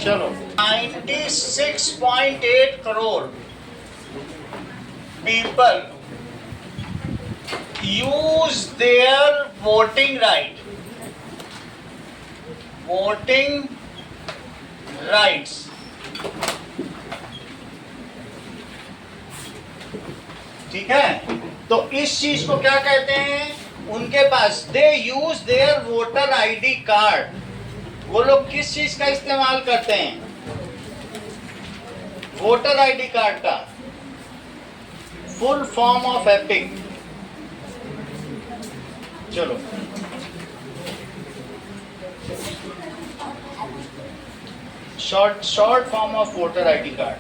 चलो 96.8 crore people use their voting rights ठीक है। तो इस चीज को क्या कहते हैं, उनके पास they use their voter ID card. वो लोग किस चीज का इस्तेमाल करते हैं, वोटर आईडी कार्ड का। फुल फॉर्म ऑफ एपिक, चलो short form of voter ID card.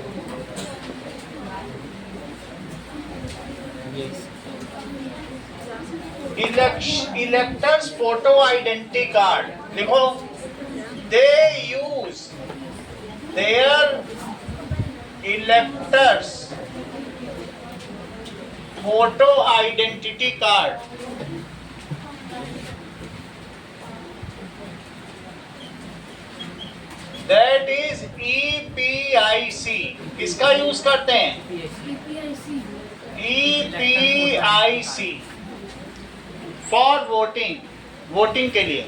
Electors photo identity card लिखो। They use their electors photo identity card that is EPIC। किसका यूज करते हैं, EPIC फॉर वोटिंग के लिए।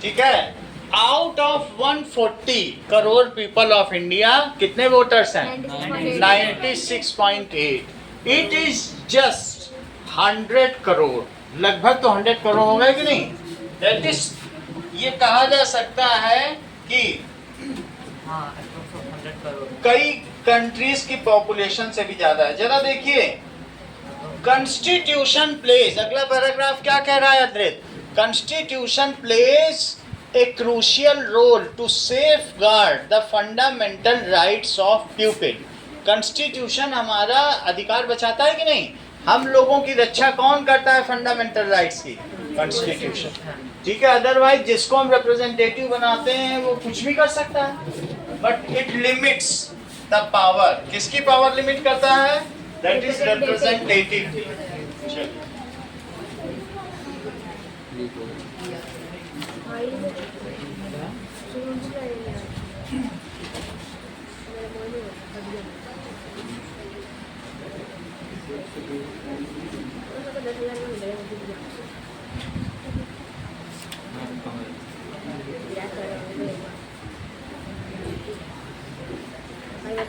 ठीक है। Out of 140 crore people of India कितने वोटर्स हैं, 96.8। इट इज जस्ट 100 करोड़, लगभग तो 100 करोड़ हो गए कि नहीं। दैट इज, ये कहा जा सकता है कि कई कंट्रीज की पॉपुलेशन से भी ज्यादा है। जरा देखिए, कॉन्स्टिट्यूशन प्लेस, अगला पैराग्राफ क्या कह रहा है Adrit, constitution place a crucial role to safeguard the fundamental rights of people. Constitution हमारा अधिकार बचाता है कि नहीं, हम लोगों की रक्षा कौन करता है फंडामेंटल राइट्स की, कॉन्स्टिट्यूशन। ठीक है, अदरवाइज जिसको हम रिप्रेजेंटेटिव बनाते हैं वो कुछ भी कर सकता है, but it limits the power. किसकी पावर लिमिट करता है, दैट इज रिप्रेजेंटेटिव।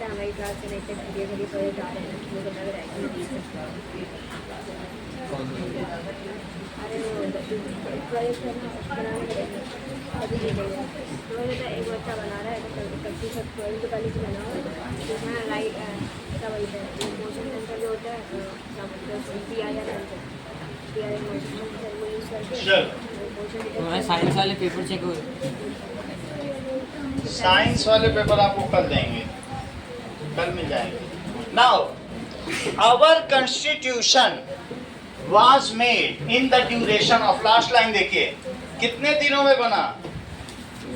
हमारी क्लास से नहीं धीरे पढ़े जा रहे हैं, मुझे लग रहा है कि अरे वो प्रोजेक्ट बनाने के अभी नहीं गए तो एक बच्चा बना रहा है तो कच्ची सब तो पहले से बनाओ। हाँ राइट, क्या बोलते हैं मोशन सेंसर जो होता है, क्या बोलते हैं PIR मोशन सेंसर वो यूज़ करके साइंस वाले पेपर चेक हुए, साइंस वाले पेपर आपको कल देंगे, कल मिल जाएंगे। Now our constitution was made in the duration of, last line देखिए, कितने दिनों में बना,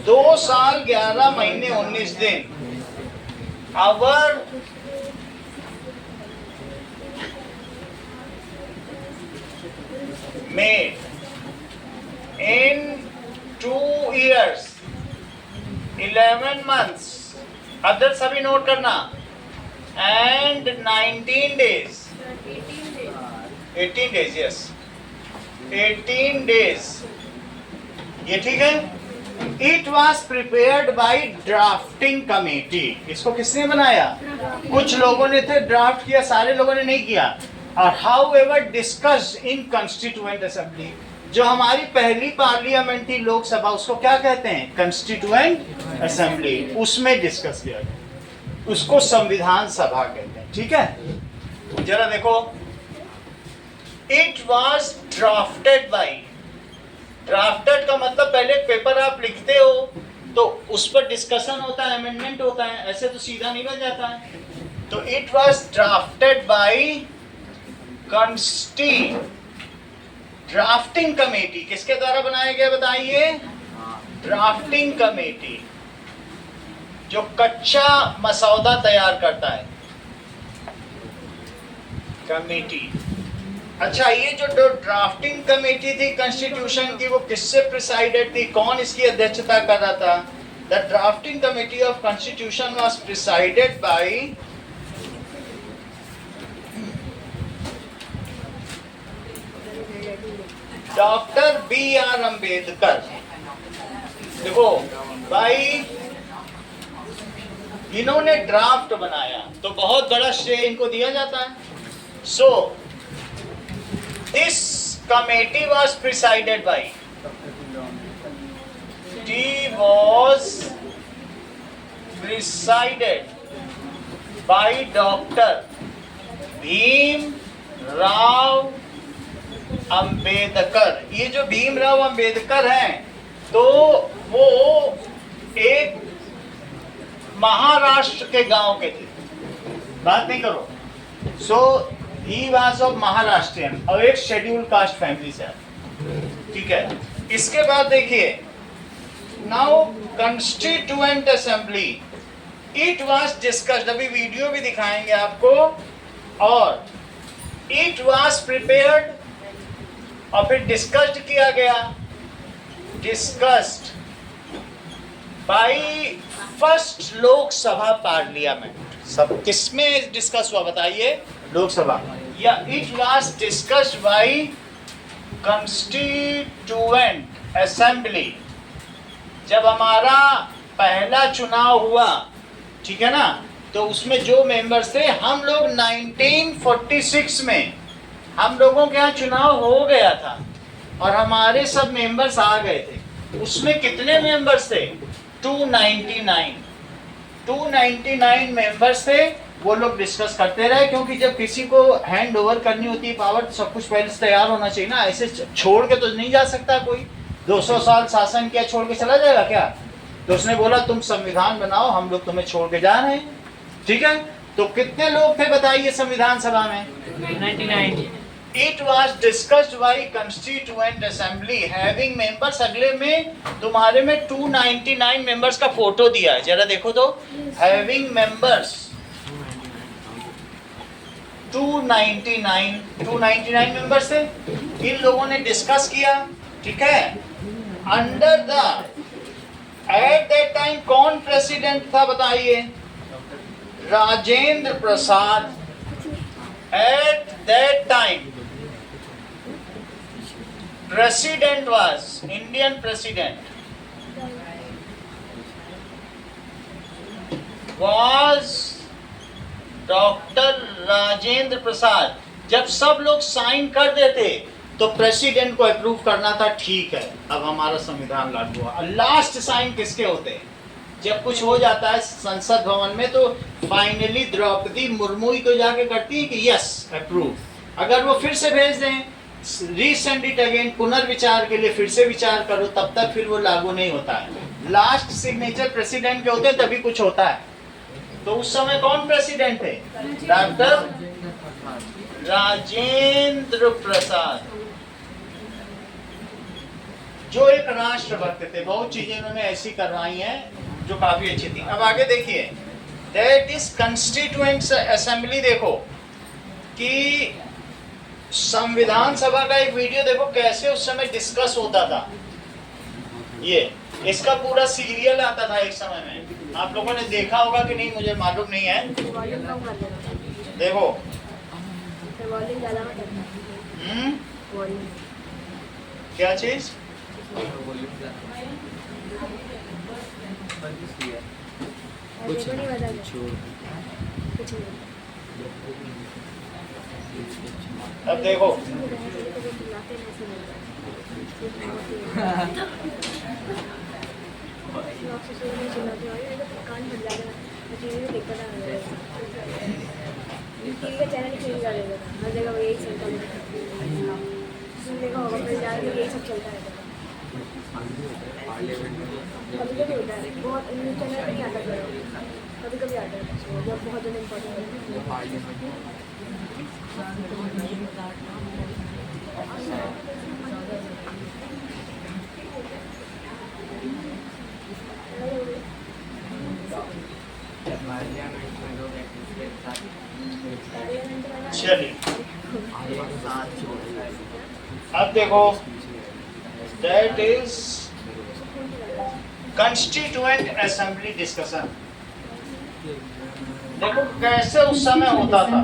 2 साल 11 महीने 19 दिन। Our made in 2 years 11 months, other सभी नोट करना, and 19 days 18 days, yes 18 days, ये ठीक है। It was prepared by drafting committee। इसको किसने बनाया, कुछ लोगों ने थे ड्राफ्ट किया, सारे लोगों ने नहीं किया। और however discussed in constituent assembly, जो हमारी पहली पार्लियामेंट्री लोकसभा, उसको क्या कहते हैं, कंस्टिट्यूएंट असेंबली, उसमें डिस्कस किया गया, उसको संविधान सभा कहते हैं। ठीक है, जरा देखो, it was drafted by, drafted का मतलब पहले पेपर आप लिखते हो तो उस पर डिस्कशन होता है, अमेंडमेंट होता है, ऐसे तो सीधा नहीं बन जाता है। तो it was drafted by drafting committee. किसके द्वारा बनाया गया बताइए, ड्राफ्टिंग कमेटी, जो कच्चा मसौदा तैयार करता है, कमेटी। अच्छा, ये जो ड्राफ्टिंग कमेटी थी कॉन्स्टिट्यूशन की, वो किससे प्रिसाइडेड थी, कौन इसकी अध्यक्षता कर रहा था? The drafting committee of constitution was presided by doctor B R Ambedkar. देखो भाई, इन्होंने ड्राफ्ट बनाया तो बहुत बड़ा श्रेय इनको दिया जाता है। So this committee was presided bye, tea was presided by doctor Bhim Rao Ambedkar. ये जो भीमराव अंबेडकर हैं, तो वो एक महाराष्ट्र के गांव के थे, बात नहीं करो। सो ही वाज ऑफ महाराष्ट्रियन और एक शेड्यूल कास्ट फैमिली से, ठीक है। इसके बाद देखिए, now constituent assembly, it was discussed, अभी वीडियो भी दिखाएंगे आपको, और इट वाज प्रिपेयर्ड और फिर डिस्कस्ड किया गया, discussed by first Lok Sabha parliament. सब किसमें डिस्कस हुआ बताइए? लोकसभा। या it was discussed bye constituent assembly. जब हमारा पहला चुनाव हुआ, ठीक है ना, तो उसमें जो मेंबर्स थे, हम लोग 1946 में हम लोगों के यहाँ चुनाव हो गया था और हमारे सब मेंबर्स आ गए थे। उसमें कितने मेंबर्स थे? 299 मेंबर्स थे। वो लोग डिस्कस करते रहे, क्योंकि जब किसी को हैंड ओवर करनी होती है पावर, तो सब कुछ पहले से तैयार होना चाहिए ना। ऐसे छोड़ के तो नहीं जा सकता कोई। 200 साल शासन किया, छोड़ के चला जाएगा क्या? तो उसने बोला तुम संविधान बनाओ, हम लोग तुम्हें छोड़ के जा रहे हैं, ठीक है। तो कितने लोग थे बताइए संविधान सभा में? 99। It was discussed by Constituent Assembly having members। अगले में तुम्हारे में 299 मेंबर्स का फोटो दिया है, जरा देखो तो। Having members 299 मेंबर्स थे। इन लोगों ने डिस्कस किया, ठीक है। Under the, at that time कौन प्रेसिडेंट था बताइए? Rajendra Prasad. At that time president was, Indian president was doctor Rajendra Prasad. जब सब लोग साइन कर देते तो प्रेसिडेंट को अप्रूव करना था, ठीक है अब हमारा संविधान लागू हुआ। लास्ट साइन किसके होते हैं? जब कुछ हो जाता है संसद भवन में, तो फाइनली द्रौपदी मुर्मू ही तो जाके करती है कि यस अप्रूव। अगर वो फिर से भेज दें, रीसेंड इट अगेन, पुनर्विचार के लिए फिर से विचार करो, तब तक फिर वो लागू नहीं होता है। लास्ट सिग्नेचर प्रेसिडेंट के होते हैं, तभी कुछ होता है। तो उस समय कौन प्रेसिडेंट थे? डॉक्टर राजेंद्र प्रसाद, जो एक राष्ट्रभक्त थे। बहुत चीजें उन्होंने ऐसी करवाई हैं जो काफी अच्छी थी। अब आगे देखिए, दैट इज कॉन्स्टिट्यूएंट असेंबली। देखो कि संविधान सभा का एक वीडियो देखो कैसे उस समय डिस्कस होता था। ये इसका पूरा सीरियल आता था एक समय में। आप लोगों ने देखा होगा कि नहीं मुझे मालूम नहीं है। देखो क्या चीज? कुछ अब देखो कभी कभी आता है, बहुत ज़्यादा इम्पोर्टेंट चलिए अब देखो, that is constituent assembly discussion. देखो कैसे उस समय होता था।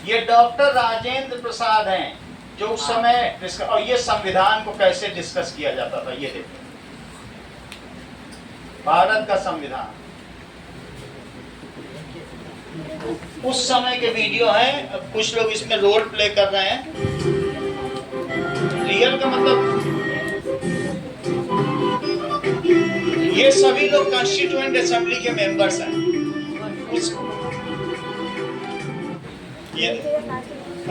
ये डॉक्टर राजेंद्र प्रसाद हैं जो उस समय और ये संविधान को कैसे डिस्कस किया जाता था, ये देखो भारत का संविधान उस समय के वीडियो हैं। कुछ लोग इसमें रोल प्ले कर रहे हैं, रियल का मतलब ये सभी लोग कॉन्स्टिट्यूएंट असेंबली के मेंबर्स हैं। ये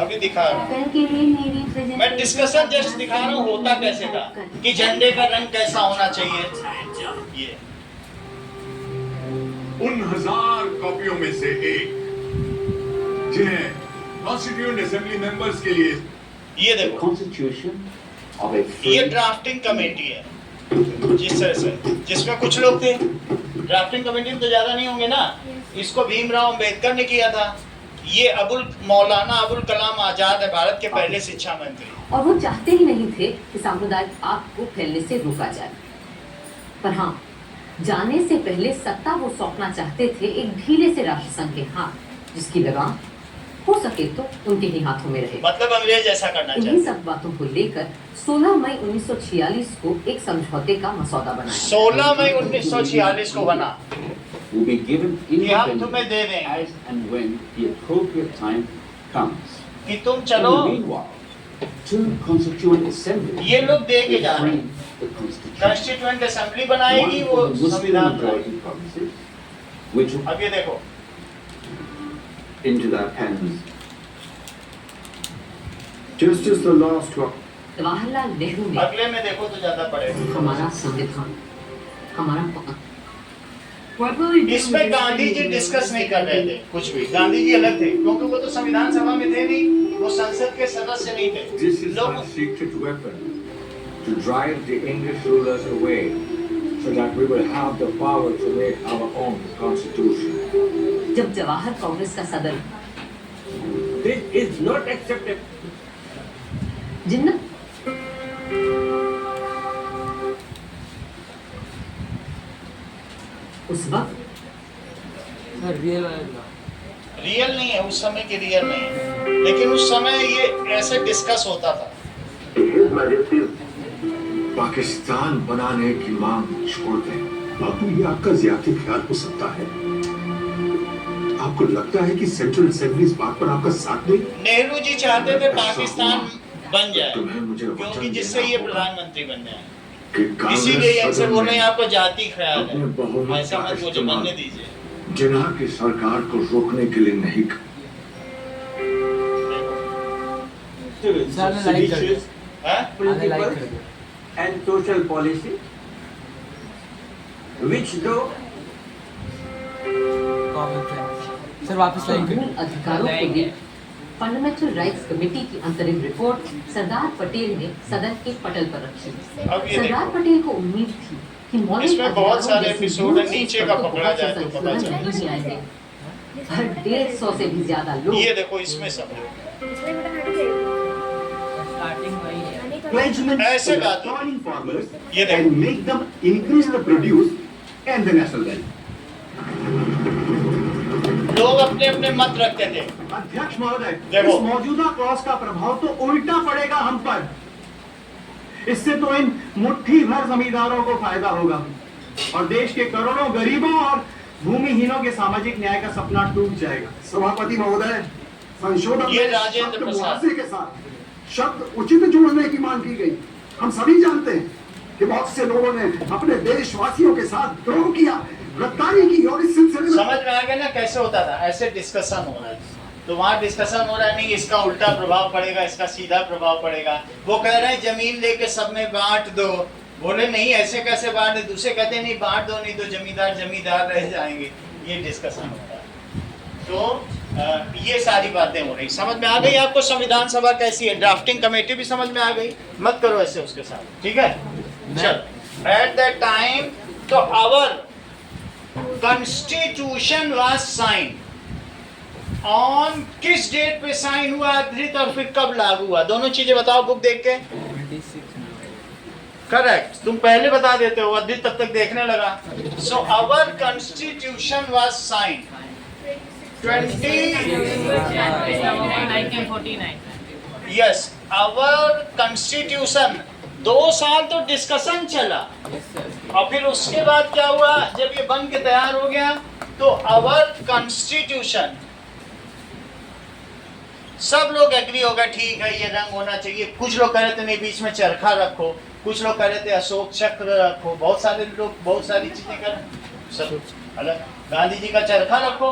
अभी दिखा रहा हूं मैं, डिस्कशन जस्ट दिखा रहा हूं होता कैसे था कि झंडे का रंग कैसा होना चाहिए। ये उन 1000 कॉपियों में से एक जिन्हें कॉन्स्टिट्यूएंट असेंबली मेंबर्स के लिए ये देखो कॉन्स्टिट्यूशन ये ड्राफ्टिंग कमेटी है, जिस तरह से जिसमें कुछ लोग थे। ड्राफ्टिंग कमेटी में तो ज्यादा नहीं होंगे ना। इसको भीमराव अंबेडकर ने किया था। ये मौलाना अबुल कलाम आजाद है, भारत के पहले शिक्षा मंत्री। और वो चाहते ही नहीं थे कि सांप्रदायिक आग को फैलने से रोका जाए, पर हाँ, जाने से पहले सत्ता वो सौंपना चाहते थे एक ढीले से राष्ट्रसंघ के हाथ, जिसकी लगाम हो सके तो उनके ही हाथों में रहे। मतलब अंग्रेज ऐसा करना इन्हीं चाहते। सब बातों को लेकर 16 मई 1946 को एक समझौते का मसौदा बनाया। 16 मई 1946 को बना। will be given ये हम तुम्हें दे independence देंगे as and when the appropriate time comes. कि तुम In चलो। the meanwhile, two constituent assemblies ये लोग दे के will जा रहे हैं। frame the constitution. Constituent assembly One बनाएगी, for वो the Muslim संविधान majority बनाएगी। provinces, which अब ये देखो into their pens. Just as the last one. Jawaharlal Nehru ने अगले में देखो तो ज्यादा पड़ेगा। हमारा संविधान, हमारा इसमें गांधी जी डिस्कस नहीं कर रहे थे कुछ भी। गांधी जी अलग थे क्योंकि वो तो संविधान सभा में थे नहीं, वो संसद के सदस्य नहीं थे। This is लोग our secret weapon to drive the English rulers away so that we will have the power to make our own constitution. जब जवाहर कांग्रेस का सदर This is not acceptable. जिन्ना उस वक्त रियल रियल नहीं है, उस समय की रियल नहीं है, लेकिन उस समय ये ऐसे डिस्कस होता था। पाकिस्तान बनाने की मांग छोड़ दें। अब ये आपका ज्यादा ख्याल हो सकता है। आपको लगता है कि सेंट्रल असेंबली इस बात पर आपका साथ नहीं? नेहरू जी चाहते थे पाकिस्तान बन जाए तुम्हें मुझे वचन क्योंकि जिससे देना ये होगा प्रधानमंत्री बन जाए। कि कांग्रेस इसीलिए इनसे सदन बोल रहे में हैं आपको जाति ख्याल अपने बहुमत है, ऐसा का मत मुझे इस्तेमाल बनने दीजिए। जिन्ना की सरकार को रोकने के लिए नहीं कर। seditious हाँ? principles and social policy, which though sir वापस लाइक मूल अधिकारों को लेकर फंडामेंटल राइट्स कमेटी की अंतरिम रिपोर्ट सरदार पटेल ने सदन के पटल पर रखी। अब ये सरदार देखो पटेल को उम्मीद थी कि मौलिक इसमें बहुत अधिकारों सारे जैसी एपिसोड मूल है, नीचे चीज का पर तो पकड़ा बहुत से जाए तो पता संशोधन चले। नहीं आए। हर 150 से भी ज्यादा लोग ये देखो इसमें सब स्टार्टिंग वही है। Pledgement ऐसे to the बात है। farming farmers ये देखो and make them increase the produce and the national wealth. लोग अपने अपने मत रखते थे। अध्यक्ष महोदय, देखो। इस मौजूदा क्लॉज का प्रभाव तो उल्टा पड़ेगा हम पर। इससे तो इन मुट्ठी भर जमींदारों को फायदा होगा और देश के करोड़ों गरीबों और भूमिहीनों के सामाजिक न्याय का सपना टूट जाएगा। सभापति महोदय, संशोधन ये में राजेंद्र शब्द प्रसाद। मुआवजे के साथ शब्द उचित जोड़ने की मांग की गई। हम सभी जानते हैं कि बहुत से लोगों ने अपने देशवासियों के साथ द्रोह किया, गद्दारी की और इस सिलसिले में समझ में आ गया ना कैसे होता था। ऐसे डिस्कशन हो रहा है तो वहाँ डिस्कशन हो रहा है, नहीं इसका उल्टा प्रभाव पड़ेगा, इसका सीधा प्रभाव पड़ेगा। वो कह रहे हैं जमीन लेके सब में बांट दो, बोले नहीं ऐसे कैसे बांट दे, दूसरे कहते हैं नहीं बांट दो नहीं तो जमींदार जमींदार रह जाएंगे। ये डिस्कशन होता है। तो ये सारी बातें हो रही, समझ में आ गई आपको संविधान सभा कैसी है, ड्राफ्टिंग कमेटी भी समझ में आ गई। मत करो ऐसे उसके साथ, ठीक है। चल एट दैट टाइम तो our Constitution was signed. On किस डेट पे साइन हुआ अद्वित और फिर कब लागू हुआ, दोनों चीजें बताओ बुक देख के। 26 करेक्ट, तुम पहले बता देते हो, अद्वित तब तक देखने लगा। So our constitution was sign 1949 yes, our constitution 2 साल तो डिस्कशन चला, और फिर उसके बाद क्या हुआ, जब ये बन के तैयार हो गया तो आवर कॉन्स्टिट्यूशन सब लोग एग्री होगा, ठीक है ये रंग होना चाहिए। कुछ लोग कह रहे थे नहीं बीच में चरखा रखो, कुछ लोग कह रहे थे अशोक चक्र रखो, बहुत सारे लोग बहुत सारी चीजें कर सब अलग, गांधी जी का चरखा रखो।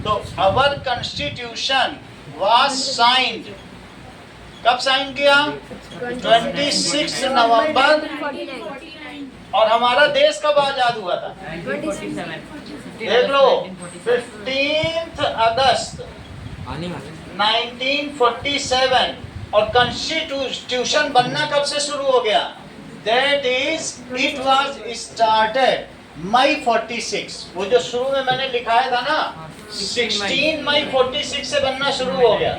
तो आवर कॉन्स्टिट्यूशन वाज साइंड, कब साइन किया, 26 नवंबर, और हमारा देश कब आजाद हुआ था, 1947 देख लो 15 अगस्त आने वाले 1947। और कॉन्स्टिट्यूशन बनना कब से शुरू हो गया, that is it was started May 46। वो जो शुरू में मैंने लिखाया था ना 16 मई 46 से बनना शुरू हो गया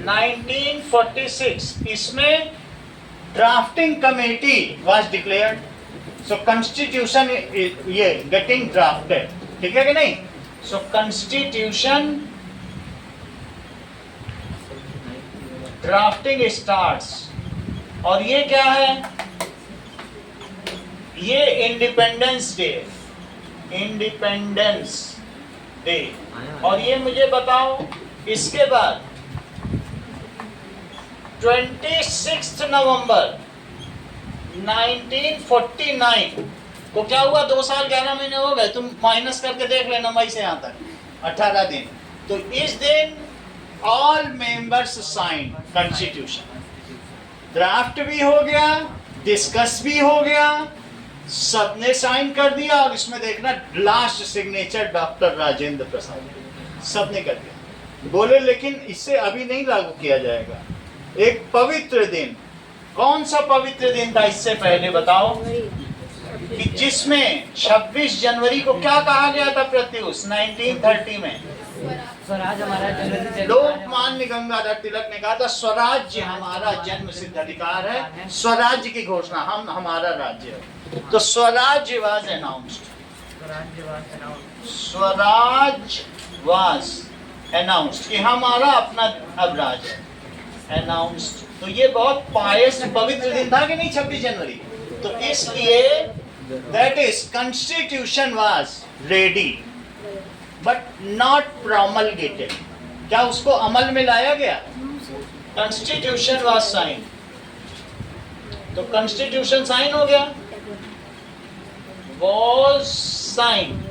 1946। इसमें drafting committee was declared, so constitution ये गेटिंग ड्राफ्टेड, ठीक है कि नहीं। सो कॉन्स्टिट्यूशन ड्राफ्टिंग स्टार्ट्स, और ये क्या है, ये इंडिपेंडेंस डे, इंडिपेंडेंस डे। और ये मुझे बताओ इसके बाद 26 नवंबर 1949 को क्या हुआ, 2 साल 11 महीने हो गए, तुम माइनस करके देख लेना मई से यहाँ तक 18 दिन। तो इस दिन all members sign constitution, draft भी हो गया, डिस्कस भी हो गया, सबने साइन कर दिया, और इसमें देखना लास्ट सिग्नेचर डॉक्टर राजेंद्र प्रसाद, सबने कर दिया। बोले लेकिन इससे अभी नहीं लागू किया जाएगा, एक पवित्र दिन, कौन सा पवित्र दिन था इससे पहले बताओ, कि जिसमें 26 जनवरी को क्या कहा गया था प्रत्युष 1930 में, स्वराज हमारा जन्मसिद्ध लोकमान्य गंगाधर तिलक ने कहा था स्वराज्य हमारा जन्म सिद्ध अधिकार है, स्वराज्य की घोषणा, हम हमारा राज्य है। तो स्वराज्य was announced, Swaraj was announced कि हमारा अपना अब राज्य है, अनाउंस्ड। तो ये बहुत पायस पवित्र दिन था कि नहीं 26 जनवरी। तो इसलिए that is constitution was ready but not promulgated, क्या उसको अमल में लाया गया, कॉन्स्टिट्यूशन वाज साइन। तो कॉन्स्टिट्यूशन साइन हो गया, वाज साइन,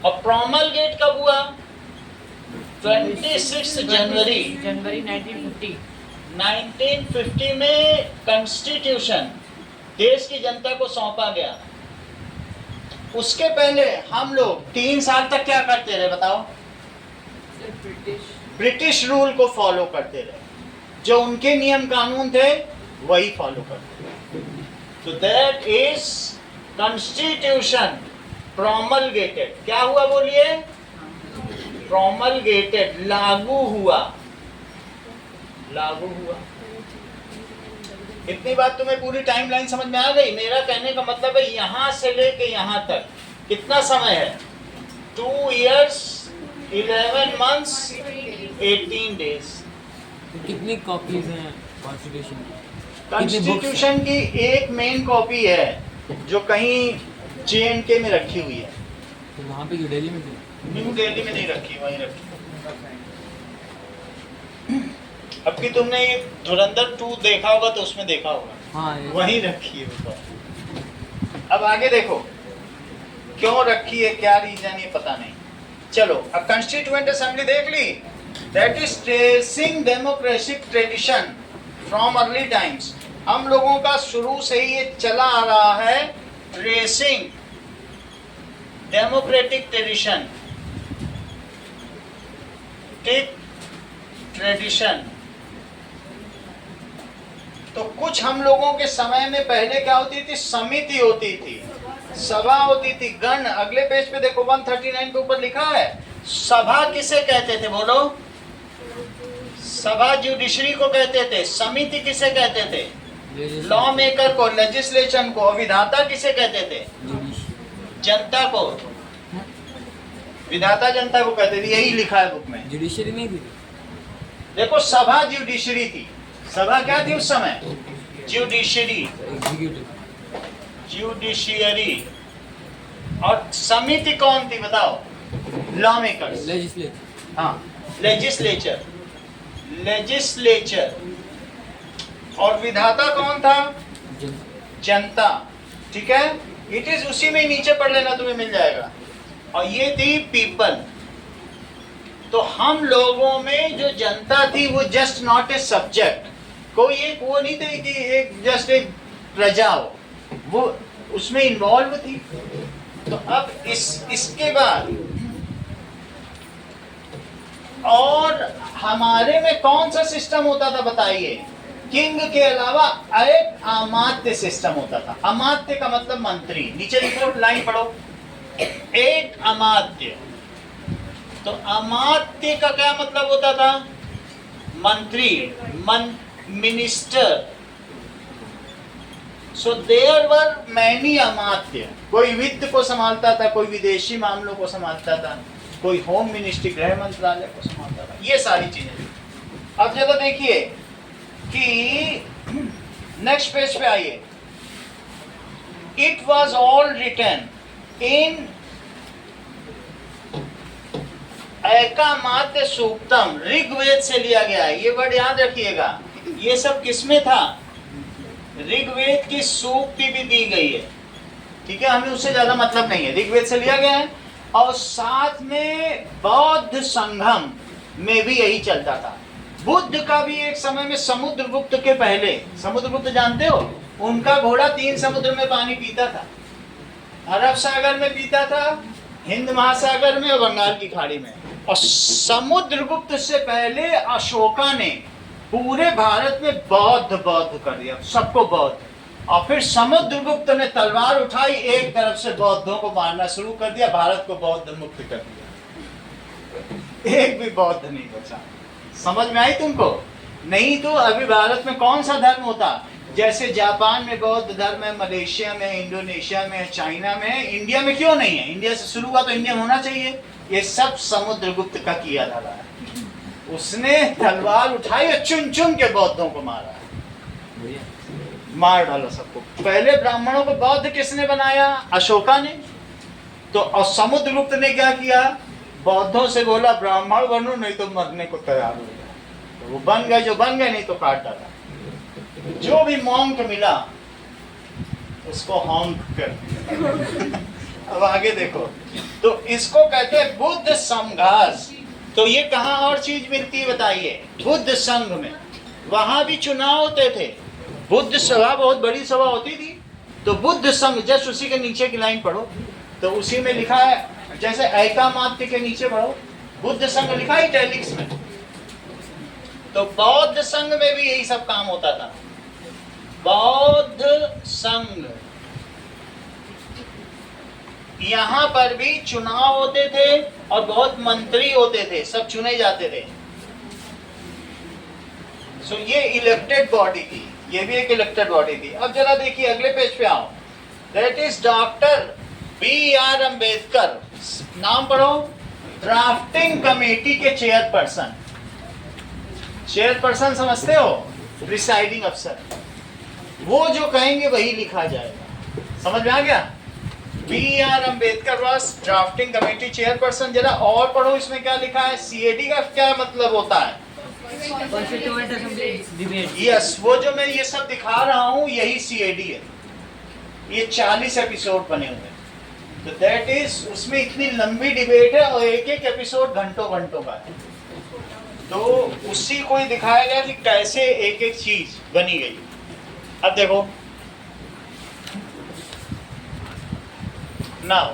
और प्रोमलगेट कब हुआ, 26 जनवरी 1950। 1950 में कॉन्स्टिट्यूशन देश की जनता को सौंपा गया। उसके पहले हम लोग 3 साल तक क्या करते रहे बताओ, ब्रिटिश रूल को फॉलो करते रहे, जो उनके नियम कानून थे वही फॉलो करते रहे। तो दैट इज कॉन्स्टिट्यूशन प्रोमलगेटेड, क्या हुआ बोलिए, प्रोमलगेटेड, लागू हुआ, लागू हुआ। इतनी बात तुम्हें पूरी टाइमलाइन समझ में आ गई। मेरा कहने का मतलब है यहां से लेके यहां तक कितना समय है, 2 years 11 months 18 days। कितनी कॉपीज हैं कॉन्स्टिट्यूशन की, कॉन्स्टिट्यूशन की एक मेन कॉपी है जो कहीं JNK में रखी हुई है, तो वहाँ पे क्यों दिल्ली में थी? न्यू दिल्ली में नहीं रखी, वहीं रखी। अब कि तुमने ये धुरंधर 2 देखा होगा तो उसमें देखा होगा, हाँ वहीं रखी है वो। अब आगे देखो क्यों रखी है, क्या रीजन ये पता नहीं। चलो अब कॉन्स्टिट्यूएंट असेंबली देख ली, that is tracing democratic tradition from early times. हम लोगों का शुरू से ही ये चला आ रहा है, ट्रेसिंग डेमोक्रेटिक ट्रेडिशन, टिक ट्रेडिशन। तो कुछ हम लोगों के समय में पहले क्या होती थी, समिति होती थी, सभा होती थी। गण, अगले पेज पे देखो 139 के ऊपर लिखा है सभा किसे कहते थे, बोलो। सभा जुडिशरी को कहते थे। समिति किसे कहते थे, लॉ मेकर को, लेजिस्लेशन को। विधाता किसे कहते थे, जनता को। विधाता जनता को कहते थे, यही लिखा है बुक में। जुडिशरी नहीं थी, देखो सभा जुडिशरी थी। सभा क्या थी उस समय, जुडिशरी, एग्जीक्यूटिव, जुडिशियरी। और समिति कौन थी बताओ, लॉ मेकर्स। लेजिस्लेचर, हाँ, लेजिस्लेचर, लेजिस्लेचर। और विधाता कौन था, जनता। ठीक है, इट इज उसी में नीचे पढ़ लेना, तुम्हें मिल जाएगा। और ये थी पीपल। तो हम लोगों में जो जनता थी वो जस्ट नॉट ए सब्जेक्ट, कोई एक वो नहीं थी कि एक जस्ट एक प्रजा हो, वो उसमें इन्वॉल्व थी। तो अब इसके बाद और हमारे में कौन सा सिस्टम होता था बताइए। किंग के अलावा एक अमात्य सिस्टम होता था। अमात्य का मतलब मंत्री। नीचे लिखो, लाइन पढ़ो, एक अमात्य। तो अमात्य का क्या मतलब होता था, मंत्री, minister. So there were many amatya. कोई वित्त को संभालता था, कोई विदेशी मामलों को संभालता था, कोई होम मिनिस्ट्री, गृह मंत्रालय को संभालता था, ये सारी चीजें। अब जरा देखिए कि नेक्स्ट पेज पे आइए। It was all written in Aikamatya Suktam, Rigveda से लिया गया है। ये वर्ड याद रखिएगा। ये सब किसमें था, ऋग्वेद की सूक्ति भी दी गई है। ठीक है, हमें उससे ज्यादा मतलब नहीं है, ऋग्वेद से लिया गया है। और साथ में बौद्ध संगम में भी यही चलता था। बुद्ध का भी एक समय में समुद्रगुप्त के पहले, समुद्रगुप्त जानते हो, उनका घोड़ा 3 समुद्र में पानी पीता था। अरब सागर में पीता था, हिंद महासागर में और बंगाल की खाड़ी में। और समुद्रगुप्त से पहले अशोका ने पूरे भारत में बौद्ध कर दिया, सबको बौद्ध। और फिर समुद्रगुप्त ने तलवार उठाई, एक तरफ से बौद्धों को मारना शुरू कर दिया, भारत को बौद्ध मुक्त कर दिया। एक भी बौद्ध नहीं बचा। समझ में आई तुमको? नहीं तो अभी भारत में कौन सा धर्म होता, जैसे जापान में बौद्ध धर्म है, मलेशिया में, इंडोनेशिया में, चाइना में, इंडिया में क्यों नहीं है? इंडिया से शुरू हुआ तो इंडिया में होना चाहिए। ये सब समुद्रगुप्त का किया जा रहा है। उसने तलवार उठाई और चुन चुन के बौद्धों को मारा, मार डाला सबको। पहले ब्राह्मणों को बौद्ध किसने बनाया? अशोका ने। तो और समुद्रगुप्त ने क्या किया? बौद्धों से बोला ब्राह्मण बनो नहीं तो मरने को तैयार हो गया। तो वो बन गए, जो बन गए, नहीं तो काट डाला। जो भी मॉन्क मिला उसको हॉन्क कर दिया। अब आगे देखो, तो इसको कहते हैं बुद्ध संघास। तो ये कहाँ और चीज मिलती है बताइए? बुद्ध संघ में। वहां भी चुनाव होते थे। बुद्ध सभा बहुत बड़ी सभा होती थी। तो बुद्ध संघ, जस्ट उसी के नीचे की लाइन पढ़ो, तो उसी में लिखा है, जैसे ऐकामात्य के नीचे पढ़ो, बुद्ध संघ लिखा है इटैलिक्स में। तो बौद्ध संघ में भी यही सब काम होता था। बौद्ध संघ, यहां पर भी चुनाव होते थे और बहुत मंत्री होते थे, सब चुने जाते थे। सो ये इलेक्टेड बॉडी थी, ये भी एक इलेक्टेड बॉडी थी। अब जरा देखिए अगले पेज पे आओ। That is doctor B.R. Ambedkar. नाम पढ़ो, ड्राफ्टिंग कमेटी के चेयरपर्सन। चेयरपर्सन समझते हो? प्रिसाइडिंग अफसर। वो जो कहेंगे वही लिखा जाएगा। समझ में आ गया? B.R. Ambedkar was drafting committee chairperson. जरा और पढ़ो, इसमें क्या लिखा है? CAD का क्या मतलब होता है? Constituent assembly debate. यस, वो जो मैं ये सब दिखा रहा हूँ यही CAD है। ये 40 एपिसोड बने हुए हैं। तो दैट इज, उसमें इतनी लंबी डिबेट है और एक एक एपिसोड घंटों घंटों का है। तो उसी को ही दिखाया गया कि कैसे एक एक चीज बनी गई। अब देखो नाउ,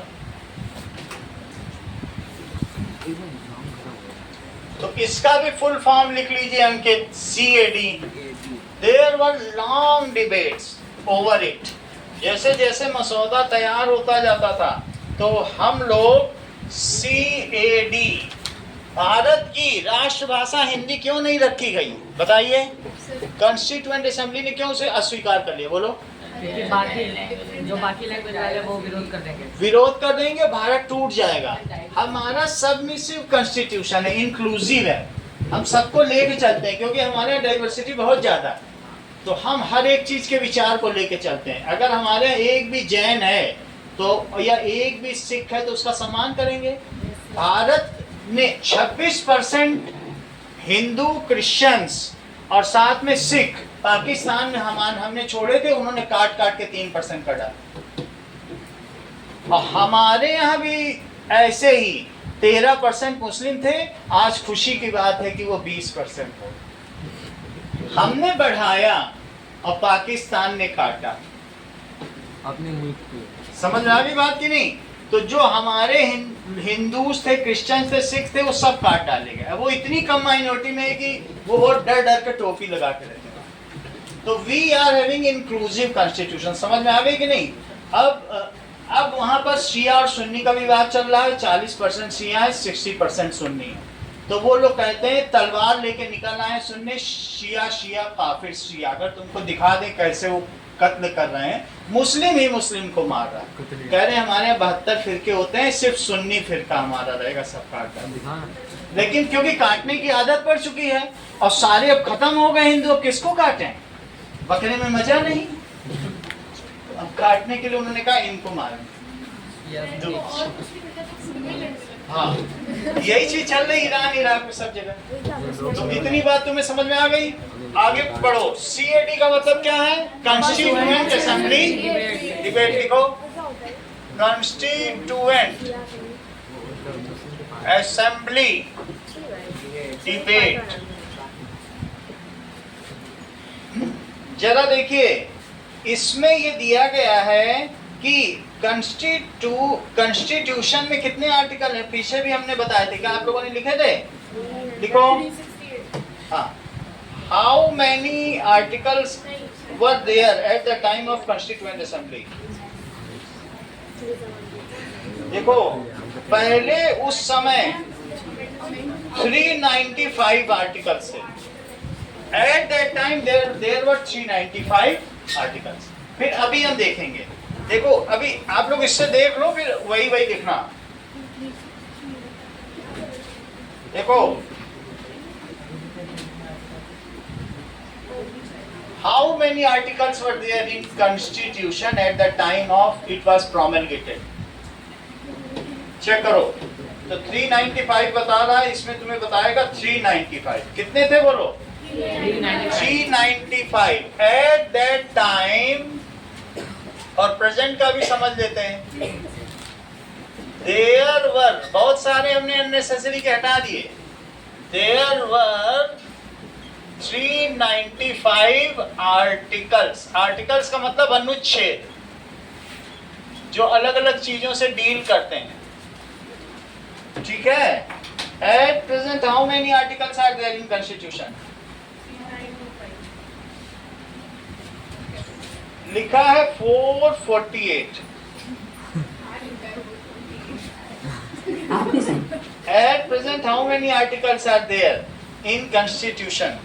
तो इसका भी फुल फॉर्म लिख लीजिए Ankit. CAD। There were long debates over it. जैसे जैसे मसौदा तैयार होता जाता था तो हम लोग CAD, भारत की राष्ट्रभाषा हिंदी क्यों नहीं रखी गई बताइए? कॉन्स्टिट्यूएंट असेंबली ने क्यों उसे अस्वीकार कर लिया? बोलो। क्योंकि बाकी लैंग्वेज वाले वो विरोध कर देंगे। विरोध कर देंगे, भारत टूट जाएगा। हमारा सबमिसिव कॉन्स्टिट्यूशन है, इंक्लूसिव है, हम सबको लेके चलते हैं क्योंकि हमारे यहाँ डाइवर्सिटी बहुत ज्यादा है, तो हम हर एक चीज के विचार को लेके चलते हैं। अगर हमारे यहाँ एक भी जैन है तो या एक भी सिख है तो उसका सम्मान करेंगे। भारत में 26% हिंदू, क्रिश्चियंस और साथ में सिख पाकिस्तान में हमने छोड़े थे, उन्होंने काट काट के 3% कर डाला। और हमारे यहाँ भी ऐसे ही 13% मुस्लिम थे, आज खुशी की बात है कि वो 20% हो। हमने बढ़ाया और पाकिस्तान ने काटा। अपने मुल्क को समझ में आ गई बात की नहीं? तो जो हमारे हिंदूज थे, क्रिश्चियंस थे, सिख थे, वो सब काट डाले गए। वो इतनी कम माइनॉरिटी में है कि वो बहुत डर डर के टोपी लगा के रहते हैं। तो we are having inclusive constitution. समझ में आ गई कि नहीं? अब वहां पर शिया और सुन्नी का विवाद चल रहा है। 40% शिया है, 60% सुन्नी है। तो वो लोग कहते हैं तलवार लेके निकल आए सुन्नी, शिया शिया काफिर शिया। अगर तुमको दिखा दे कैसे वो कत्ल कर रहे हैं, मुस्लिम ही मुस्लिम को मार रहा है। कह रहे हैं हमारे यहाँ 72 फिरके होते हैं, सिर्फ सुन्नी फिरका हमारा रहेगा, सब काट डाल। लेकिन क्योंकि काटने की आदत पड़ चुकी है और सारे अब खत्म हो गए हिंदू, अब किसको काटें? बकरे में मजा नहीं, अब काटने के लिए उन्होंने कहा इनको मारेंगे। हाँ, यही चीज चल रही ईरान, इराक में, सब जगह। तो इतनी बात तुम्हें समझ में आ गई? आगे पढ़ो। CAD का मतलब क्या है? Constituent assembly debate. लिखो, कॉन्स्टिट्यूएंट असेंबली डिबेट। जरा देखिए, इसमें ये दिया गया है कि कॉन्स्टिट्यूशन में कितने आर्टिकल हैं? पीछे भी हमने बताए थे, क्या आप लोगों ने लिखे थे? लिखो। हाँ, how many articles were there at the time of constituent assembly? देखो, पहले उस समय 395 आर्टिकल्स थे। At that time there were 395 articles. फिर अभी हम देखेंगे। देखो, अभी आप लोग इससे देख लो, फिर वही देखना। देखो, how many articles were there in constitution at the time of it was promulgated? Check करो। तो 395 बता रहा है, इसमें तुम्हें बताएगा 395। कितने थे बोलो? 395 एट दैट टाइम। और प्रेजेंट का भी समझ लेते हैं। देयर वर, बहुत सारे हमने अननेसेसरी के हटा दिए। There were 395 articles. आर्टिकल्स का मतलब अनुच्छेद, जो अलग अलग चीजों से डील करते हैं। ठीक है? At present how many articles are there in constitution? लिखा है 448। आपने सही। At present, how many articles are there in Constitution?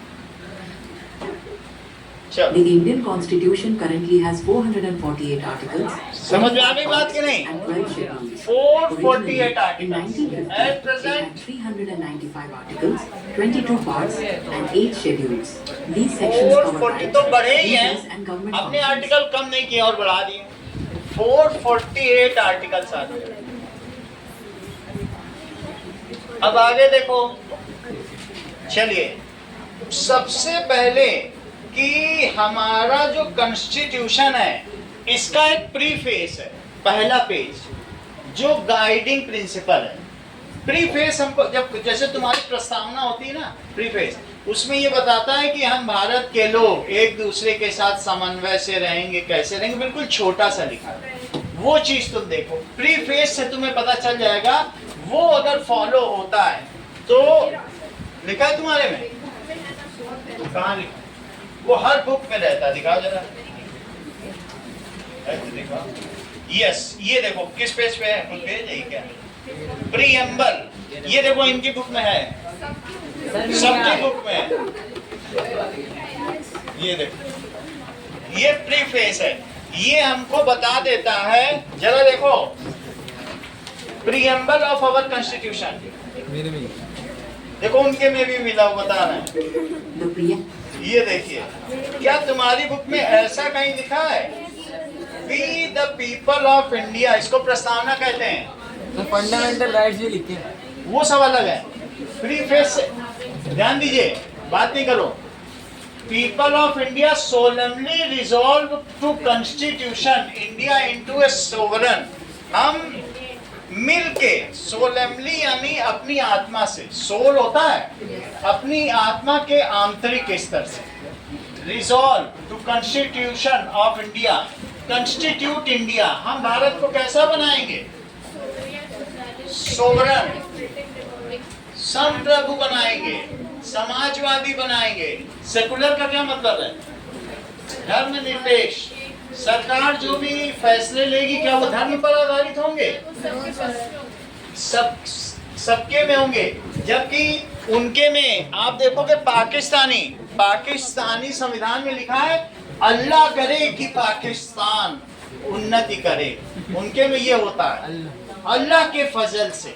चलो, The Indian Constitution currently has 448 articles. समझ में आ गई बात कि नहीं? And 12 schedules. 448 In articles. 1950, At it present, had 395 articles, 22 parts, and 8 schedules. These sections cover 440 तो बढ़े ही legal हैं। and government अपने functions. आर्टिकल कम नहीं किए और बढ़ा दिए। 448 आर्टिकल्स आ गए। अब आगे देखो। चलिए, सबसे पहले कि हमारा जो कॉन्स्टिट्यूशन है, इसका एक प्रीफेस है, पहला पेज, जो गाइडिंग प्रिंसिपल है। प्रीफेस हमको, जब जैसे तुम्हारी प्रस्तावना होती है ना, प्रीफेस, उसमें ये बताता है कि हम भारत के लोग एक दूसरे के साथ समन्वय से रहेंगे, कैसे रहेंगे, बिल्कुल छोटा सा लिखा है। वो चीज तुम देखो, प्रीफेस से तुम्हें पता चल जाएगा। वो अगर फॉलो होता है तो लिखा है तुम्हारे में, कहाँ लिखा? वो हर बुक में रहता है, दिखाओ जरा। यस, ये देखो किस पेज पे है, कुछ पेज है क्या? प्रीएम्बल, ये देखो इनकी बुक में है, सबकी बुक में है। ये देखो, ये प्रीफेस है, ये हमको बता देता है, जरा देखो, प्रीएम्बल ऑफ आवर कॉन्स्टिट्यूशन, मेरे में देखो उनके में भी मिला हुआ बता रहे हैं। The preamble. ये देखिए, क्या तुम्हारी बुक में ऐसा कहीं लिखा है? We the people of India, इसको प्रस्तावना कहते हैं। तो फंडामेंटल राइट्स भी लिखे हैं। वो सब अलग है। प्रीफेस, ध्यान दीजिए, बात नहीं करो। People of India solemnly resolve to constitution India into a sovereign. हम मिलके, सोलमली यानी अपनी आत्मा से, सोल होता है अपनी आत्मा के आंतरिक स्तर से, resolve to constitution of India, constitute India, हम भारत को कैसा बनाएंगे? सोवरन, संप्रभु बनाएंगे, समाजवादी बनाएंगे। सेकुलर का क्या मतलब है? धर्मनिरपेक्ष। सरकार जो भी फैसले लेगी क्या वो धर्म पर आधारित होंगे? सबके में होंगे। जबकि उनके में आप देखोगे पाकिस्तानी संविधान में लिखा है अल्लाह करे कि पाकिस्तान उन्नति करे। उनके में ये होता है अल्लाह के फजल से,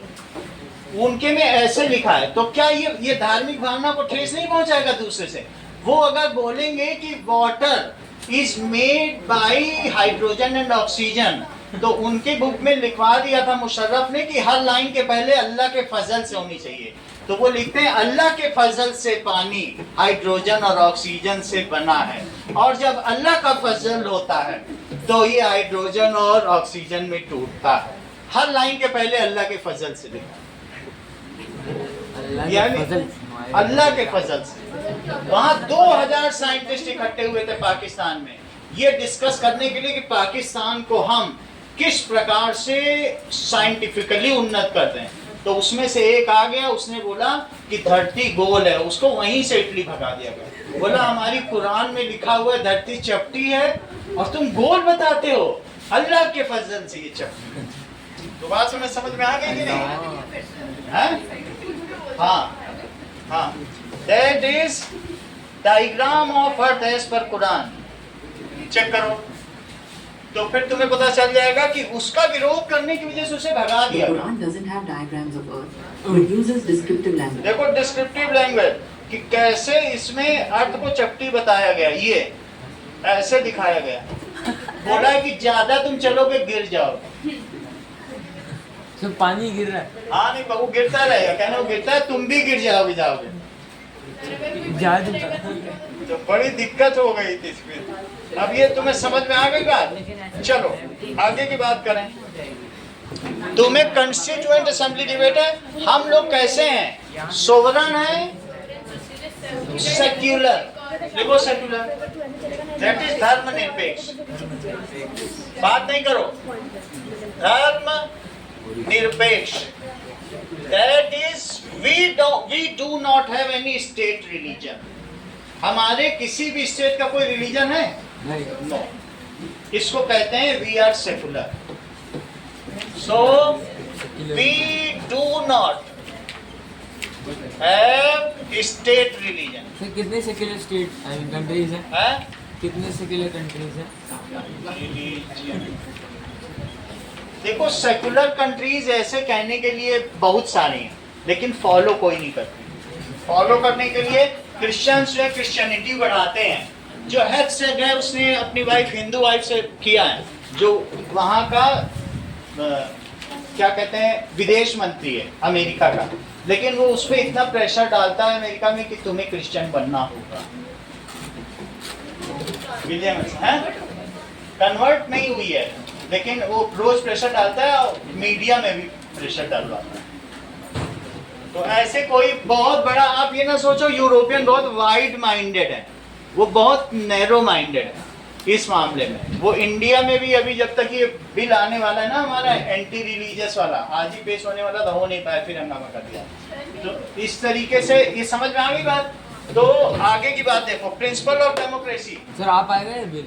उनके में ऐसे लिखा है। तो क्या ये धार्मिक भावना को ठेस नहीं पहुंचाएगा दूसरे से? वो अगर बोलेंगे कि water is made by hydrogen and oxygen, तो उनकी बुक में लिखवा दिया था मुशर्रफ ने कि हर लाइन के पहले अल्लाह के फजल से होनी चाहिए। तो वो लिखते हैं अल्लाह के फजल से पानी हाइड्रोजन और ऑक्सीजन से बना है, और जब अल्लाह का फजल होता है तो ये हाइड्रोजन और ऑक्सीजन में टूटता है। हर लाइन के पहले अल्लाह के फजल से लिखा, यानी अल्लाह के फजल से। वहां 2000 साइंटिस्ट इकट्ठे हुए थे पाकिस्तान में, ये डिस्कस करने के लिए कि पाकिस्तान को हम किस प्रकार से साइंटिफिकली उन्नत कर दें। तो उसमें से एक आ गया, उसने बोला कि धरती गोल है, उसको वहीं से इटली भगा दिया गया। बोला हमारी कुरान में लिखा हुआ है धरती चपटी है और तुम गोल बताते हो। अल्लाह के फजल से ये चपटी। तो बात समझ में आ गई कि नहीं? हाँ, that is diagram of earth as per Quran। Check करो तो फिर तुम्हें पता चल जाएगा कि उसका विरोध करने की वजह से उसे भगा The दिया। Quran doesn't have diagrams of earth, but uses descriptive language. देखो डिस्क्रिप्टिव लैंग्वेज कि कैसे इसमें अर्थ को चपटी बताया गया, ये ऐसे दिखाया गया। बोला है कि ज्यादा तुम चलोगे गिर जाओगे। तो पानी गिर रहा है। हाँ नहीं, वो गिरता रहेगा, कहना वो गिरता है, तुम भी गिर जाओगे। तो बड़ी दिक्कत हो गई थी इसमें। अब ये तुम्हें समझ में आ गई बात? चलो आगे की बात करें। तुम्हें कंस्टिट्यूएंट असेंबली डिबेट है, हम लोग कैसे हैं? सोवरन है, सेक्युलर, देखो सेक्युलर दैट इज धर्मनिरपेक्ष। बात नहीं करो, धर्म निरपेक्ष, that is we do not have any state religion. हमारे किसी भी स्टेट का कोई रिलीजन है? नो। इसको कहते हैं we are secular. So we do not have state religion. Sir कितने secular state I mean countries हैं? कितने सेक्युलर कंट्रीज हैं? देखो सेकुलर कंट्रीज ऐसे कहने के लिए बहुत सारी हैं, लेकिन फॉलो कोई नहीं करती। फॉलो करने के लिए क्रिश्चियंस जो है क्रिश्चियनिटी बढ़ाते हैं। जो हेड्सेग है उसने अपनी वाइफ हिंदू वाइफ से किया है, जो वहाँ का क्या कहते हैं विदेश मंत्री है अमेरिका का, लेकिन वो उस पर इतना प्रेशर डालता है अमेरिका में कि तुम्हें क्रिश्चियन बनना होगा। विलियम्स है, कन्वर्ट नहीं हुई है, लेकिन वो रोज प्रेशर डालता है और मीडिया में भी प्रेशर डालवाता है। तो ऐसे कोई बहुत बड़ा, आप ये ना सोचो यूरोपियन बहुत वाइड माइंडेड है, वो बहुत नैरो माइंडेड है इस मामले में। वो इंडिया में भी अभी जब तक ये बिल आने वाला है ना हमारा एंटी रिलीजियस वाला, आज ही पेश होने वाला था, हो नहीं पाया, फिर हंगामा कर दिया। तो इस तरीके से ये समझ में आ गई बात। तो आगे की बात देखो, प्रिंसिपल ऑफ डेमोक्रेसी। सर आप आएगा ये बिल?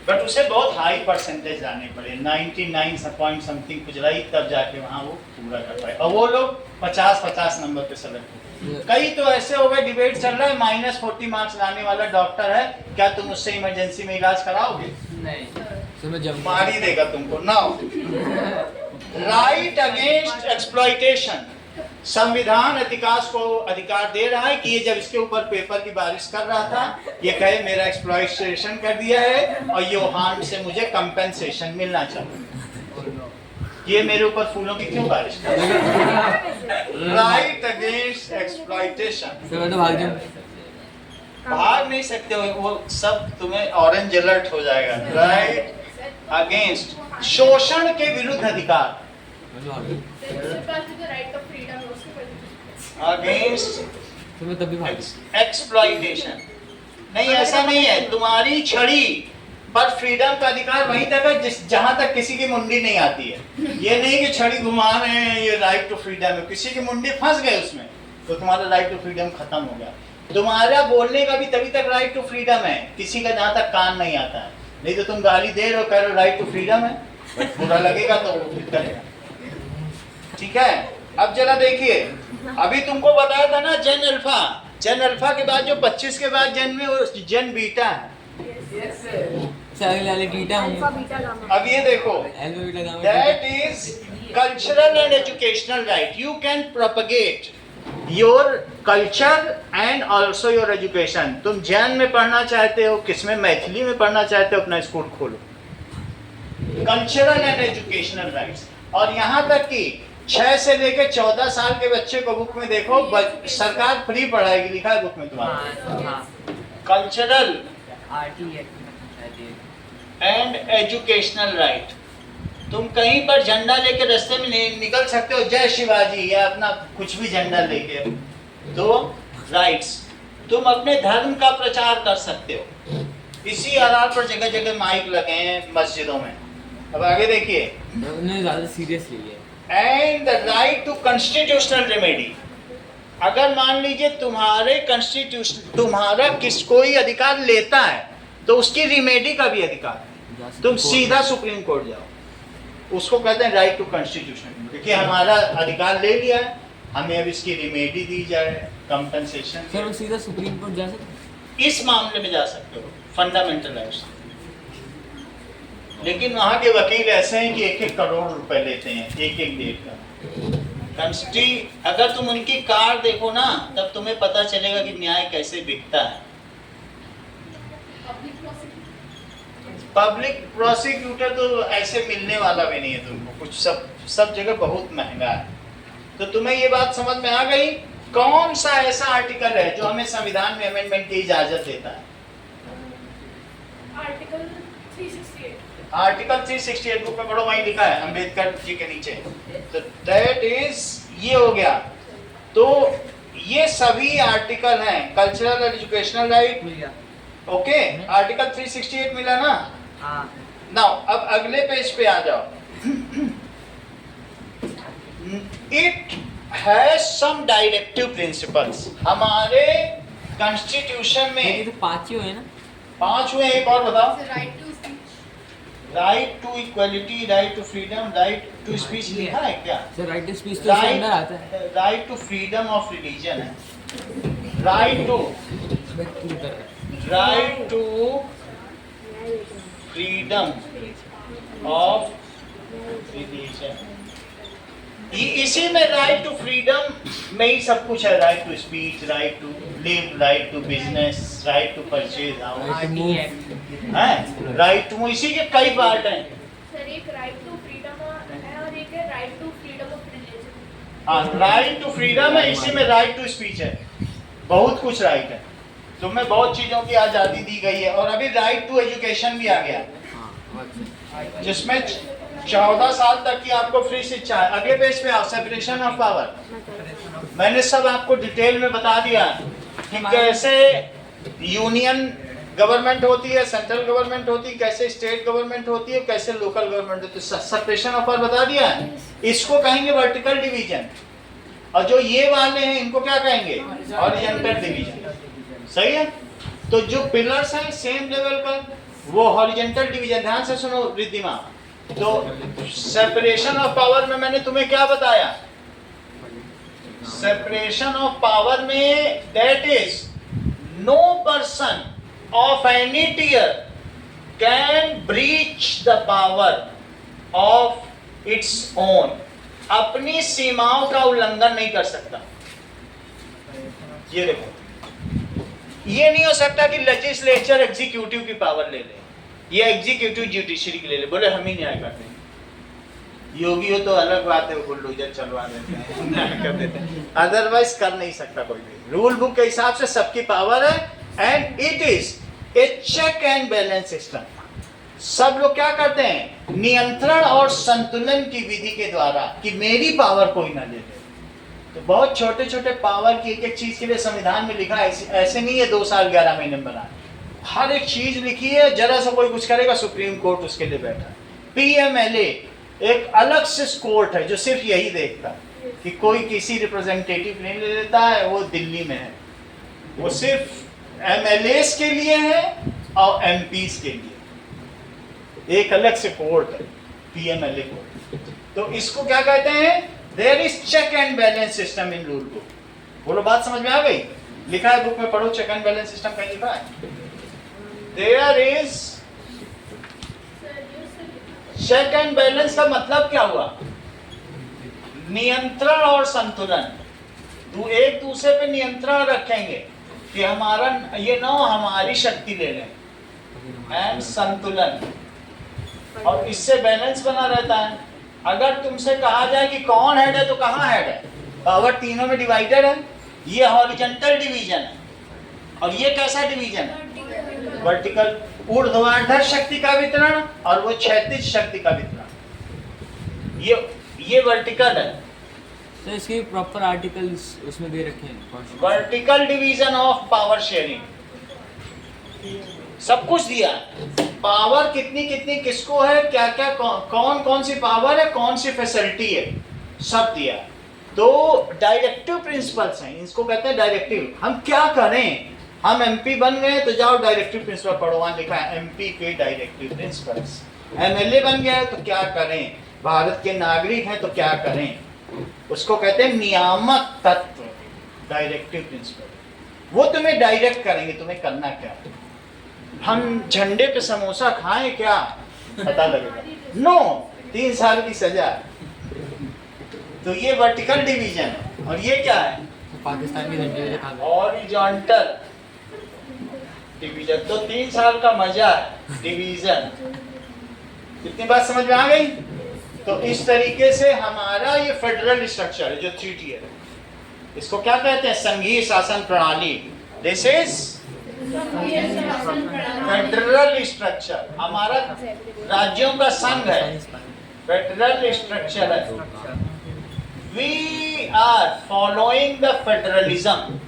बट उसे बहुत हाई परसेंटेज लाने पड़े, 99 पॉइंट समथिंग कुछ रही, तब जाके वहाँ वो पूरा कर पाए। और वो लोग 50 नंबर पे सेलेक्ट हुए। कई तो ऐसे हो गए, डिबेट चल रहा है, -40 मार्क्स लाने वाला डॉक्टर है, क्या तुम उससे इमरजेंसी में इलाज कराओगे? नहीं, तो मैं जब मार ही देगा तुमको। नाउ राइट अगेंस्ट एक्सप्लॉइटेशन, संविधान अधिकांश को अधिकार दे रहा है कि ये जब इसके ऊपर पेपर की बारिश कर रहा था, ये कहे मेरा एक्सप्लॉइटेशन कर दिया है और योहान से मुझे कंपेंसेशन मिलना चाहिए, ये मेरे ऊपर फूलों की क्यों बारिश कर रहा है? Right against exploitation. फिर मैं तो भाग जाऊँ। भाग नहीं सकते हो, वो सब तुम्हें ऑरेंज अलर्ट हो जाएगा। राइट अगेंस्ट शोषण के विरुद्ध अधिकार, मैं तो भाग जाऊँ। अगेंस्ट फिर मैं तब भी भाग जाऊँ। एक्सप्लॉइटेशन। नहीं, ऐसा नहीं है, तुम्हारी छड़ी पर फ्रीडम का अधिकार वहीं तक है जहां तक किसी की मुंडी नहीं आती है। ये नहीं कि छड़ी घुमा रहे हैं, ये राइट टू फ्रीडम है, किसी की मुंडी फंस गए उसमें तो तुम्हारा राइट टू फ्रीडम खत्म हो गया। तुम्हारा बोलने का भी तभी तक राइट टू फ्रीडम है किसी का जहां तक कान नहीं आता है। नहीं तो तुम गाली दे रहे हो, कह रहे हो राइट टू फ्रीडम है, बुरा लगेगा तो वो फिर करेगा। ठीक है, अब जरा देखिए, अभी तुमको बताया था ना जेन अल्फा, जेन अल्फा के बाद जो 25 के बाद जेन में वो जेन बीटा है। अगले बीटा अल्फा बीटा गामा। अब ये देखो, alpha beta gamma. that is cultural and educational right. You can propagate your culture and also your education. तुम जैन में पढ़ना चाहते हो, किसमें, मैथिली में पढ़ना चाहते हो, अपना स्कूल खोलो। Cultural and educational rights. और यहाँ तक कि 6 से लेकर 14 साल के बच्चे को बुक में देखो, सरकार फ्री पढ़ाएगी, लिखा है बुक में तुम्हारा। Cultural and educational right. तुम कहीं पर झंडा लेके रास्ते में निकल सकते हो, जय शिवाजी या अपना कुछ भी झंडा लेके, तो राइट्स। तुम अपने धर्म का प्रचार कर सकते हो, इसी आधार पर जगह जगह माइक लगे हैं मस्जिदों में। अब आगे देखिए, उन्होंने ज़्यादा सीरियसली लिया। And the right to constitutional remedy. अगर मान लीजिए तुम्हारे कॉन्स्टिट्यूशन तुम्हारा कोई अधिकार लेता है तो उसकी रिमेडी का भी अधिकार है। तुम सीधा सुप्रीम कोर्ट जाओ, उसको कहते हैं राइट टू कॉन्स्टिट्यूशन, क्योंकि हमारा अधिकार ले लिया है, हमें अब इसकी रिमेडी दी जाए, कंपनसेशन। सर हम सीधा सुप्रीम कोर्ट जा सकते? इस मामले में जा सकते हो, फंडामेंटल राइट्स। लेकिन वहाँ के वकील ऐसे हैं कि 1-1 करोड़ रुपए लेते हैं एक डेट का। अगर तुम उनकी कार देखो ना, तब तुम्हें पता चलेगा कि न्याय कैसे बिकता है। पब्लिक प्रोसिक्यूटर तो ऐसे मिलने वाला भी नहीं है तुमको, कुछ सब जगह बहुत महंगा है। तो तुम्हें ये बात समझ में आ गई, कौन सा ऐसा आर्टिकल है जो हमें संविधान में अमेंडमेंट की इजाजत देता है? आर्टिकल 368। आर्टिकल 368 बुक में पढ़ो, वहीं लिखा है अंबेडकर जी के नीचे। तो दैट इज, ये हो गया। तो ये सभी आर्टिकल हैं, कल्चरल और एजुकेशनल राइट। ओके, आर्टिकल 368 मिला ना? नाउ अब अगले पेज पे आ जाओ। It has some directive principles. हमारे कॉन्स्टिट्यूशन में ये तो 5 ही हुए ना? 5 हुए, एक और बताओ। Right to speech, right to equality, right to freedom, right to speech लिखा है क्या? सर राइट टू स्पीच तो इसके अंदर आता है। Right to freedom of religion है। Right to freedom of religion, इसी में राइट टू फ्रीडम में ही सब कुछ है। Right to speech, right to live, right to business, right to purchase है, राइट टू, इसी के कई पार्ट हैं। सर एक राइट टू फ्रीडम है और एक है right to freedom of religion. हाँ, राइट टू फ्रीडम है, इसी में राइट टू स्पीच है, बहुत कुछ राइट है। तुम्हें बहुत चीजों की आजादी दी गई है। और अभी राइट टू एजुकेशन भी आ गया, जिसमें 14 साल तक की आपको फ्री शिक्षा है। अगले पेज पे आओ, सेपरेशन ऑफ पावर। मैंने सब आपको डिटेल में बता दिया कि कैसे यूनियन गवर्नमेंट होती है, सेंट्रल गवर्नमेंट होती है, कैसे स्टेट गवर्नमेंट होती है, कैसे लोकल गवर्नमेंट होती है। सेपरेशन ऑफ पावर बता दिया। इसको कहेंगे वर्टिकल डिवीजन, और जो ये वाले हैं इनको क्या कहेंगे? Horizontal division. सही है। तो जो पिलर्स हैं सेम लेवल पर, वो हॉरिजेंटल डिवीजन, ध्यान से सुनो रिद्धिमा। तो सेपरेशन ऑफ पावर में मैंने तुम्हें क्या बताया? सेपरेशन ऑफ पावर में that is no person of any tier can breach the power of its own, अपनी सीमाओं का उल्लंघन नहीं कर सकता। ये देखो, ये नहीं हो सकता कि लेजिस्लेचर एग्जीक्यूटिव की पावर ले ले या एग्जीक्यूटिव जुडिशरी की ले ले, बोले हम ही न्याय करते हैं। योगी हो तो अलग बात है, वो बुलडोजर चलवा देते हैं, न्याय कर देते हैं, अदरवाइज कर नहीं सकता कोई भी। रूल बुक के हिसाब से सबकी पावर है and it is a check and balance system. सब लोग क्या करते हैं? नियंत्रण और संतुलन की विधि के द्वारा, कि मेरी पावर कोई ना ले ले। तो बहुत छोटे छोटे पावर की एक एक चीज के लिए संविधान में लिखा है, ऐसे नहीं है 2 साल 11 महीने में बना, हर एक चीज लिखी है। जरा सा कोई कुछ करेगा सुप्रीम कोर्ट उसके लिए बैठा है। पीएमएलए एक अलग से कोर्ट है जो सिर्फ यही देखता है कि कोई किसी रिप्रेजेंटेटिव नहीं ले लेता है, वो दिल्ली में है, वो सिर्फ एमएलएस के लिए है और एमपीस के लिए एक अलग से कोर्ट है, पीएमएलए कोर्ट। तो इसको क्या कहते हैं? There is check and balance system in rule book. बोलो बात समझ में आ गई? लिखा है बुक में, पढ़ो, चेक एंड बैलेंस सिस्टम कहीं लिखा है? There is check and balance का मतलब क्या हुआ? नियंत्रण और संतुलन। तो एक दूसरे पे नियंत्रण रखेंगे कि हमारा ये ना हमारी शक्ति ले लें, एंड संतुलन, और इससे बैलेंस बना रहता है। अगर तुमसे कहा जाए कि कौन हेड है, तो कहाँ हेड है? पावर तीनों में डिवाइडेड है। ये हॉरिजॉन्टल डिवीजन है और ये कैसा डिवीजन है? वर्टिकल, ऊर्ध्वाधर शक्ति का वितरण और वो क्षैतिज शक्ति का वितरण। ये वर्टिकल है। तो इसके प्रॉपर आर्टिकल्स उसमें दे रखे हैं। Vertical division of power sharing, सब कुछ दिया। पावर कितनी कितनी किसको है, क्या क्या, कौन कौन सी पावर है, कौन सी फैसिलिटी है, सब दिया। तो डायरेक्टिव प्रिंसिपल्स हैं, इसको कहते हैं डायरेक्टिव। हम क्या करें? हम एमपी बन गए तो जाओ डायरेक्टिव प्रिंसिपल पढ़ो, वहां लिखा है एमपी के डायरेक्टिव प्रिंसिपल्स। एमएलए बन गए तो क्या करें? भारत के नागरिक हैं तो क्या करें? उसको कहते हैं नियामक तत्व, डायरेक्टिव प्रिंसिपल। वो तुम्हें डायरेक्ट करेंगे तुम्हें करना क्या है। हम झंडे पे समोसा खाएं क्या, पता लगेगा? नो, 3 साल की सजा। तो ये वर्टिकल डिवीजन है। और ये क्या है? पाकिस्तान के झंडे पे खा हॉरिजॉन्टल डिवीजन। तो 3 साल का मजा है डिवीजन। कितनी बात समझ में आ गई? तो इस तरीके से हमारा ये फेडरल स्ट्रक्चर है जो 3 टियर है। इसको क्या कहते हैं? संघीय शासन प्रणाली। This is federal structure. हमारा राज्यों का संघ है, फेडरल स्ट्रक्चर है। We are following the federalism.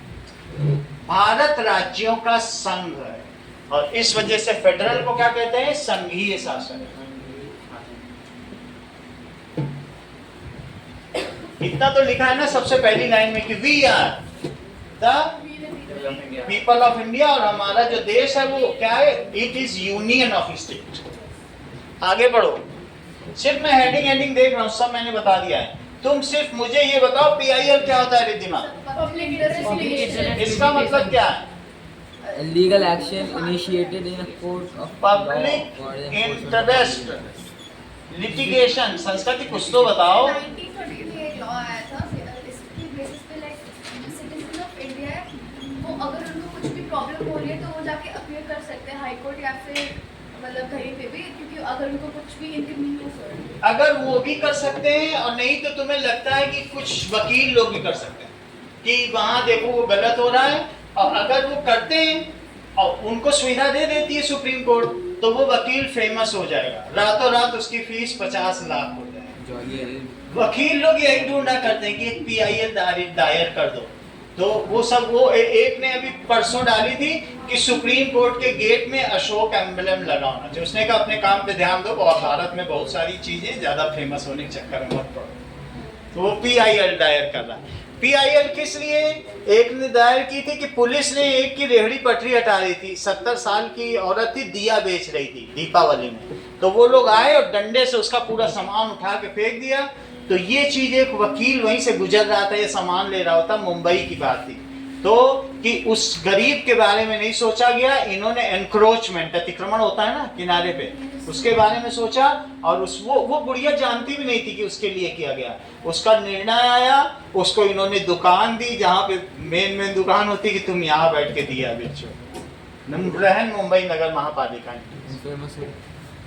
Bharat राज्यों का संघ है और इस वजह से फेडरल को क्या कहते हैं? संघीय शासन। इतना तो लिखा है ना सबसे पहली लाइन में कि we are the people of India, और हमारा जो देश है वो क्या है? It is union of state. आगे बढ़ो। सिर्फ मैं हेडिंग देख रहा हूँ, सब मैंने बता दिया है। तुम सिर्फ मुझे ये बताओ पीआईएल क्या होता है रिद्धिमा? इसका मतलब क्या है? Legal action initiated in a court of public interest litigation. संस्कृति कुछ तो बताओ। 1933 में लॉ आया था, इसकी बेसिस पे लाइक सिटीजन ऑफ इंडिया है, वो अगर उनको कुछ भी प्रॉब्लम हो रही है तो वो जाके अपील कर सकते हैं हाई कोर्ट या फिर मतलब कहीं पे भी, क्योंकि अगर उनको कुछ भी इनकन्वीनियंस हो रही है। अगर वो भी कर सकते हैं और नहीं तो तुम्हें लगता है कि कुछ वकील लोग भी कर सकते हैं कि वहां देखो वो गलत हो रहा है, और अगर वो करते हैं और उनको सुविधा दे देती है सुप्रीम कोर्ट, तो वो वकील फेमस हो जाएगा, रातों रात उसकी फीस 50 लाख हो जाएगी। वकील लोग यही ढूंढा करते हैं कि एक पीआईएल दायर कर दो। तो वो सब एक ने अभी परसों डाली थी कि सुप्रीम कोर्ट के गेट में अशोक एम्बलम लगा होना चाहिए। उसने कहा अपने काम पे ध्यान दो, और भारत में बहुत सारी चीजें ज्यादा फेमस होने के चक्कर में मत पड़ो। तो वो पीआईएल दायर कर रहा है। PIL किस लिए? एक ने दायर की थी कि पुलिस ने एक की रेहड़ी पटरी हटा दी थी, 70 साल की औरत थी, दिया बेच रही थी दीपावली में, तो वो लोग आए और डंडे से उसका पूरा सामान उठा के फेंक दिया। तो ये चीज एक वकील वहीं से गुजर रहा था, ये सामान ले रहा होता, मुंबई की बात थी, तो कि उस गरीब के बारे में नहीं सोचा गया, इन्होंने एनक्रोचमेंट, अतिक्रमण होता है ना किनारे पे, उसके बारे में सोचा, और वो बुढ़िया जानती भी नहीं थी कि उसके लिए किया गया। उसका निर्णय आया, उसको इन्होंने दुकान दी, जहाँ पे मेन दुकान होती कि तुम यहाँ बैठ के दिया बेचो, रहन मुंबई नगर महापालिका ने। फेमस है।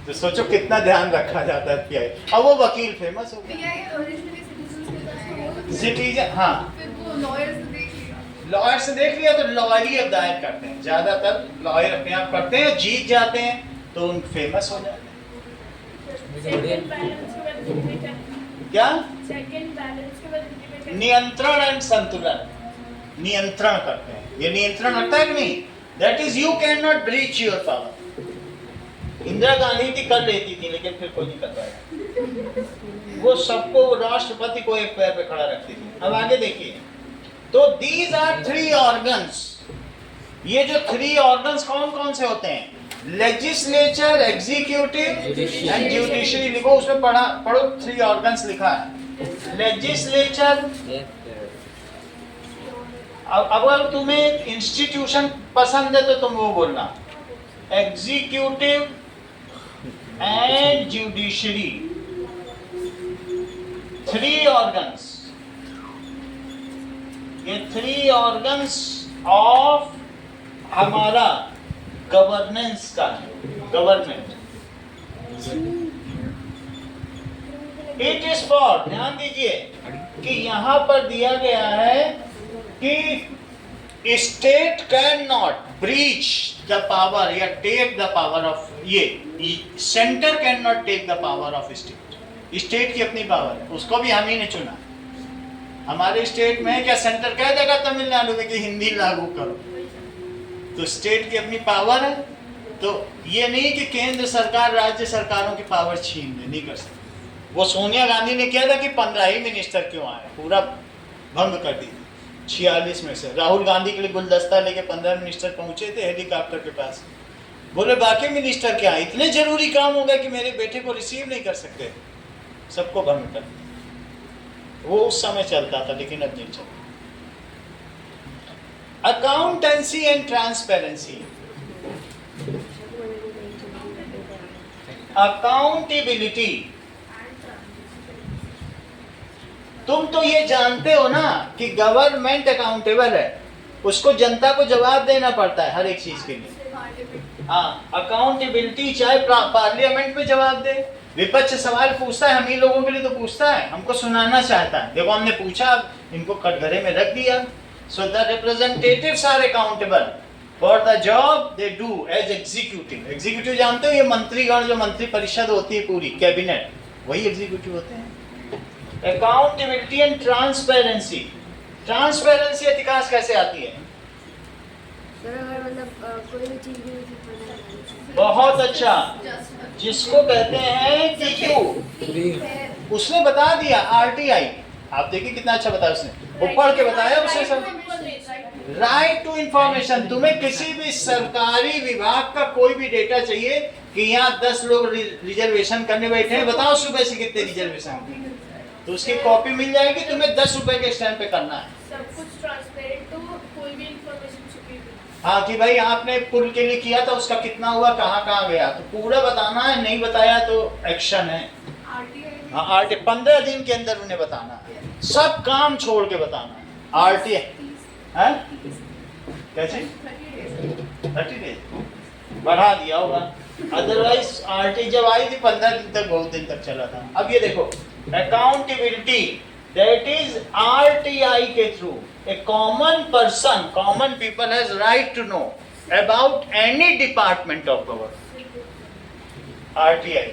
तो सोचो कितना ध्यान रखा जाता है PIL। अब वो वकील फेमस हो गया, PIL ओरिजिनली सिटीजंस के पास तो सिटीजन, हाँ, फिर वो लॉयर्स ने देख लिया, लॉयर से देख लिया तो लॉयर ही अब दायर करते हैं, ज्यादातर लॉयर अपने आप करते हैं, जीत जाते हैं तो उन फेमस हो जाते हैं। क्या? नियंत्रण एंड संतुलन, नियंत्रण करते हैं, ये नियंत्रण रखता है कि नहीं? That is you can not breach your power. Indira Gandhi थी, कर लेती थी, लेकिन फिर कोई नहीं कर पाया, वो सबको, राष्ट्रपति को एक पैर पे खड़ा रखती थी। अब आगे देखिए, तो दीज आर 3 ऑर्गन्स, ये जो 3 ऑर्गन्स कौन कौन से होते हैं? Legislature, executive and judiciary. लिखो उसमें पढ़ो 3 ऑर्गन्स लिखा है। लेजिस्लेचर, अब अगर तुम्हें इंस्टीट्यूशन पसंद है तो तुम वो बोलना, एग्जीक्यूटिव एंड जुडिशरी, 3 ऑर्गन्स, ये 3 ऑर्गन्स ऑफ हमारा गवर्नेंस का, गवर्नमेंट। इट इज फॉर, ध्यान दीजिए कि यहां पर दिया गया है कि state can not breach the power या टेक द पावर ऑफ, ये centre can not take the power of state. State की अपनी पावर है, उसको भी हम ही ने चुना। हमारे स्टेट में क्या सेंटर कह देगा तमिलनाडु में कि हिंदी लागू करो? तो स्टेट की अपनी पावर है, तो ये नहीं कि केंद्र सरकार राज्य सरकारों की पावर छीन ले, नहीं कर सकती। वो सोनिया गांधी ने किया था कि 15 ही मिनिस्टर क्यों आए, पूरा भंग कर दी 46 में से। राहुल गांधी के लिए गुलदस्ता लेके 15 मिनिस्टर पहुंचे थे हेलीकॉप्टर के पास, बोले बाकी मिनिस्टर क्या, इतने जरूरी काम हो गए कि मेरे बेटे को रिसीव नहीं कर सकते, सबको भंग कर दिया। वो उस समय चलता था, लेकिन अब नहीं चलता। Accountancy and transparency, accountability. तुम तो ये जानते हो ना कि गवर्नमेंट अकाउंटेबल है, उसको जनता को जवाब देना पड़ता है हर एक चीज के लिए। हाँ, अकाउंटेबिलिटी, चाहे पार्लियामेंट में जवाब दे, विपक्ष सवाल पूछता है, हम ही लोगों के लिए तो पूछता है, हमको सुनाना चाहता है। देखो हमने पूछा, इनको कटघरे में रख दिया। So the representatives are accountable for the job they do as executive. Executive जानते हो, ये मंत्रीगण, जो मंत्री परिषद होती है पूरी, कैबिनेट, वही एग्जीक्यूटिव होते हैं। Accountability and transparency. ट्रांसपेरेंसी अधिकांश कैसे आती है? कोई भी चीज, बहुत अच्छा, जिसको कहते हैं कि यू, उसने बता दिया RTI। आप देखिए कितना अच्छा बताया उसने, वो पढ़ के बताया उसे सब। Right to information. तुम्हें किसी भी सरकारी विभाग का कोई भी डेटा चाहिए कि यहाँ 10 लोग रिजर्वेशन करने बैठे हैं, बताओ सुबह से कितने रिजर्वेशन, तो उसकी कॉपी मिल जाएगी, तुम्हें 10 रुपए के स्टैंप पे करना है। सब कुछ ट्रांसपेरेंट, तो कोई भी इंफॉर्मेशन छुपी हुई। हाँ, कि भाई आपने पुल के लिए किया था, उसका कितना हुआ, कहाँ कहाँ गया, तो पूरा बताना है। नहीं बताया तो एक्शन है। हाँ, RTI 15 दिन के अंदर उन्हें बताना है, सब काम छोड़ के बताना है। RTI है कैसे 30 डेज बढ़ा दिया होगा, अदरवाइज RTI जब आई थी 15 दिन तक, बहुत दिन तक चला था। अब ये देखो, अकाउंटेबिलिटी, दैट इज RTI के through a common person, common people has right to know about any department of government. RTI,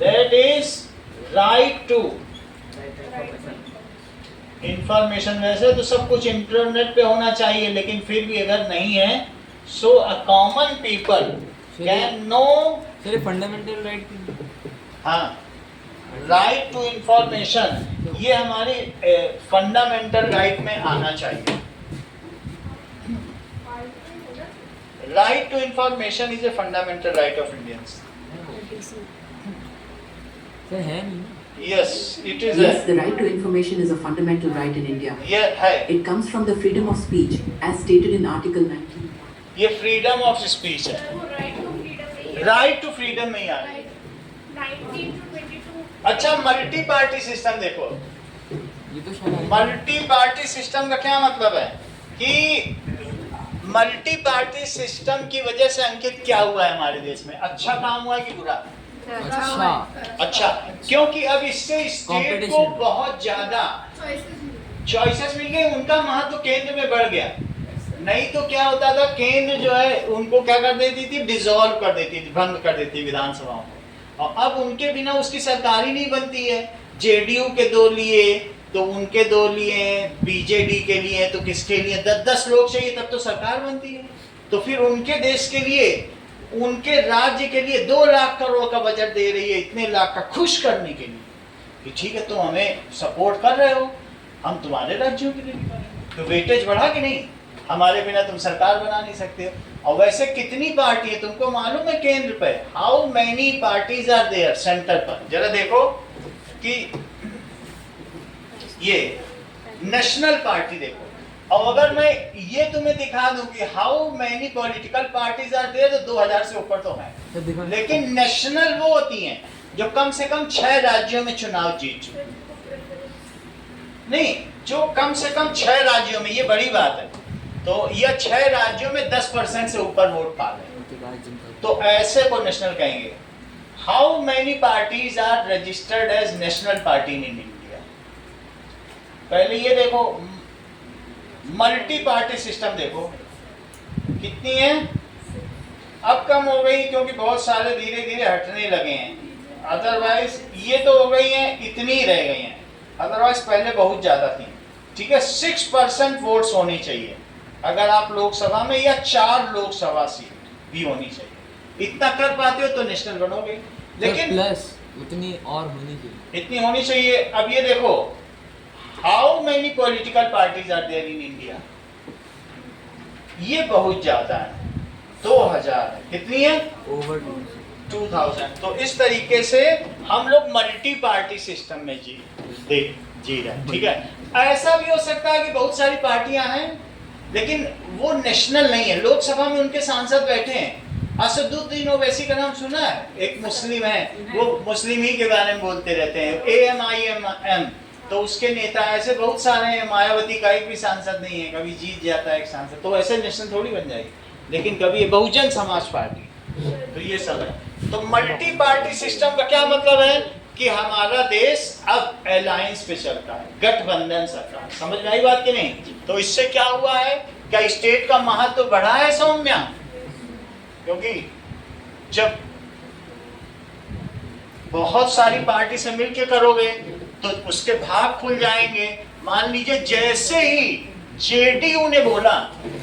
that is right to information। वैसे तो सब कुछ इंटरनेट पे होना चाहिए, लेकिन फिर भी अगर नहीं है, so a common people can know। Sir fundamental right, हाँ, राइट टू इंफॉर्मेशन, ये हमारे फंडामेंटल राइट में आना चाहिए। Right to information is a fundamental right of Indians. Sir है नहीं। Yes, it is Yes, the right to information is a fundamental right in India. ये है। It comes from the freedom of speech, as stated in Article 19. ये freedom of speech है। वो right to freedom right to freedom में ही आ रही है। 19 to 22 अच्छा, मल्टी पार्टी सिस्टम देखो। ये तो शायद मल्टी पार्टी सिस्टम का क्या मतलब है कि मल्टी पार्टी सिस्टम की वजह से अंकित क्या हुआ है हमारे देश में? अच्छा काम हुआ है कि बुरा? अच्छा अच्छा, क्योंकि अब इससे स्टेट को Competition. बहुत ज्यादा choices चॉइसेस मिल गए, उनका महत्व केंद्र में बढ़ गया। नहीं तो क्या होता था, केंद्र जो है उनको क्या कर देती थी, डिसॉल्व कर देती थी, भंग कर देती थी विधानसभाओं को, और अब उनके बिना उसकी सरकार ही नहीं बनती है। जेडीयू के 2 लिए तो उनके 2 लिए, बीजेडी के लिए तो किसके लिए 10-10 लोग चाहिए तब तो सरकार बनती है। तो फिर उनके देश के लिए, उनके राज्य के लिए 2 लाख करोड़ का बजट दे रही है, इतने लाख का खुश करने के लिए कि ठीक है तुम हमें सपोर्ट कर रहे हो, हम तुम्हारे राज्यों के लिए भी करेंगे। तो वेटेज बढ़ा कि नहीं? हमारे बिना तुम सरकार बना नहीं सकते हो। और वैसे कितनी पार्टी है तुमको मालूम है केंद्र पे? How many parties are there centre पर? जरा देखो कि ये नेशनल पार्टी देखो, और अगर मैं ये तुम्हें दिखा दूं कि how many political parties are there तो 2000 से ऊपर तो है। लेकिन नेशनल वो होती हैं जो कम से कम 6 राज्यों में चुनाव जीत चुकी, नहीं जो कम से कम 6 राज्यों में, ये बड़ी बात है, तो यह 6 राज्यों में 10% से ऊपर वोट पा रहे, तो ऐसे को नेशनल कहेंगे। How many parties are registered as national party in India? पहले ये देखो, मल्टी पार्टी सिस्टम देखो कितनी है, अब कम हो गई क्योंकि बहुत सारे धीरे धीरे हटने लगे हैं, अदरवाइज ये तो हो गई हैं, इतनी ही रह गई हैं, अदरवाइज पहले बहुत ज्यादा थी। ठीक है, 6% वोट्स होनी चाहिए अगर आप लोकसभा में, या 4 लोकसभा सीट भी होनी चाहिए। इतना कर पाते हो तो नेशनल बनोगे, लेकिन प्लस उतनी और होनी चाहिए, इतनी होनी चाहिए। अब ये देखो, how many political parties are there in India? ये बहुत ज्यादा है, 2000 है। कितनी है? ओवर 2000। तो इस तरीके से हम लोग मल्टी पार्टी सिस्टम में जी रहे हैं। ठीक है, ऐसा भी हो सकता है कि बहुत सारी पार्टियां हैं लेकिन वो नेशनल नहीं है, लोकसभा में उनके सांसद बैठे हैं। असदुद्दीन ओवैसी का नाम सुना है? एक मुस्लिम है, वो मुस्लिम ही के बारे में बोलते रहते हैं, AMIM, तो उसके नेता ऐसे बहुत सारे हैं। मायावती का एक भी सांसद नहीं है, कभी जीत जाता है एक सांसद, तो ऐसे नेशनल थोड़ी बन जाएगी, लेकिन कभी बहुजन समाज पार्टी, तो ये सब है। तो मल्टी पार्टी सिस्टम का क्या मतलब है कि हमारा देश अब अलायंस पे चलता है, गठबंधन सरकार। समझ में आई बात कि नहीं? तो इससे क्या हुआ है, क्या स्टेट का महत्व तो बढ़ा है सौम्या? क्योंकि जब बहुत सारी पार्टी से मिलके करोगे तो उसके भाग खुल जाएंगे। मान लीजिए जैसे ही जेडीयू ने बोला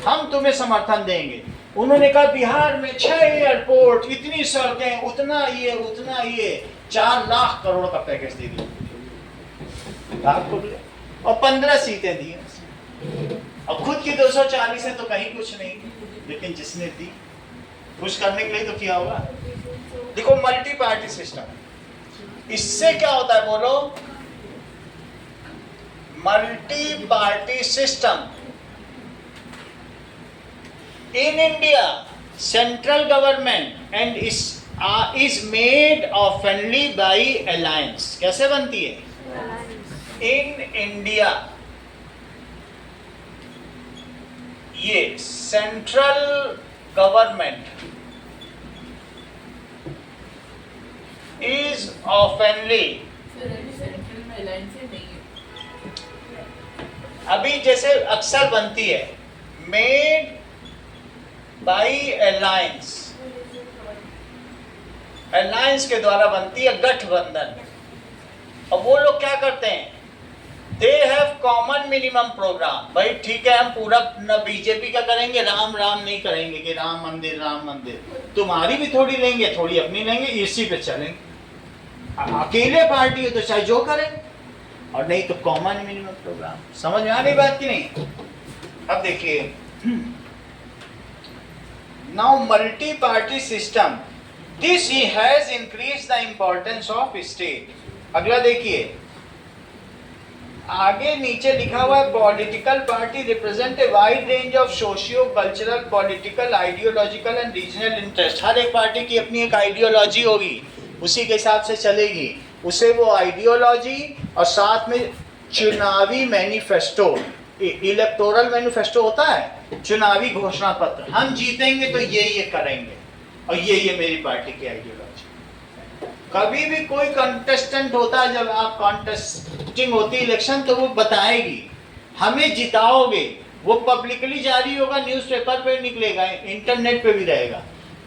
हम तुम्हें समर्थन देंगे, उन्होंने कहा बिहार में 6 एयरपोर्ट, इतनी सड़कें, उतना ये 4 लाख करोड़ का पैकेज दे दिया, भाग खुल गए, और 15 सीटें दी। अब खुद की 240 है तो कहीं कुछ नहीं, लेकिन जिसने दी खुश करने के लिए तो किया होगा। देखो मल्टी पार्टी सिस्टम, इससे क्या होता है बोलो? Multi party system in India, central government and is made oftenly by alliance. कैसे बनती है? In India, ये central government is oftenly, अभी जैसे अक्सर बनती है, made बाई अलायंस, अलायंस के द्वारा बनती है, गठबंधन। अब वो लोग क्या करते हैं? They have common minimum programme. भाई ठीक है, हम पूरा न बीजेपी का करेंगे, राम नहीं करेंगे कि राम मंदिर, तुम्हारी भी थोड़ी लेंगे, थोड़ी अपनी लेंगे, इसी पे चलेंगे। अकेले पार्टी है तो चाहे जो करें, और नहीं तो कॉमन मिनिमम प्रोग्राम। समझ में आ गई बात की नहीं? अब देखिए, now multi party system, this has increase the importance of state. अगला देखिए, आगे नीचे लिखा हुआ है political party represent a wide range of socio cultural, political, ideological and regional interest. हर एक पार्टी की अपनी एक आइडियोलॉजी होगी, उसी के हिसाब से चलेगी। उसे वो आइडियोलॉजी और साथ में चुनावी मैनिफेस्टो, इलेक्टोरल मैनिफेस्टो होता है, चुनावी घोषणा पत्र, हम जीतेंगे तो ये करेंगे और ये मेरी पार्टी की आइडियोलॉजी। कभी भी कोई कंटेस्टेंट होता है, जब आप कॉन्टेस्टिंग होती है इलेक्शन, तो वो बताएगी हमें जिताओगे, वो पब्लिकली जारी होगा, न्यूज़पेपर पे निकलेगा, इंटरनेट पे भी रहेगा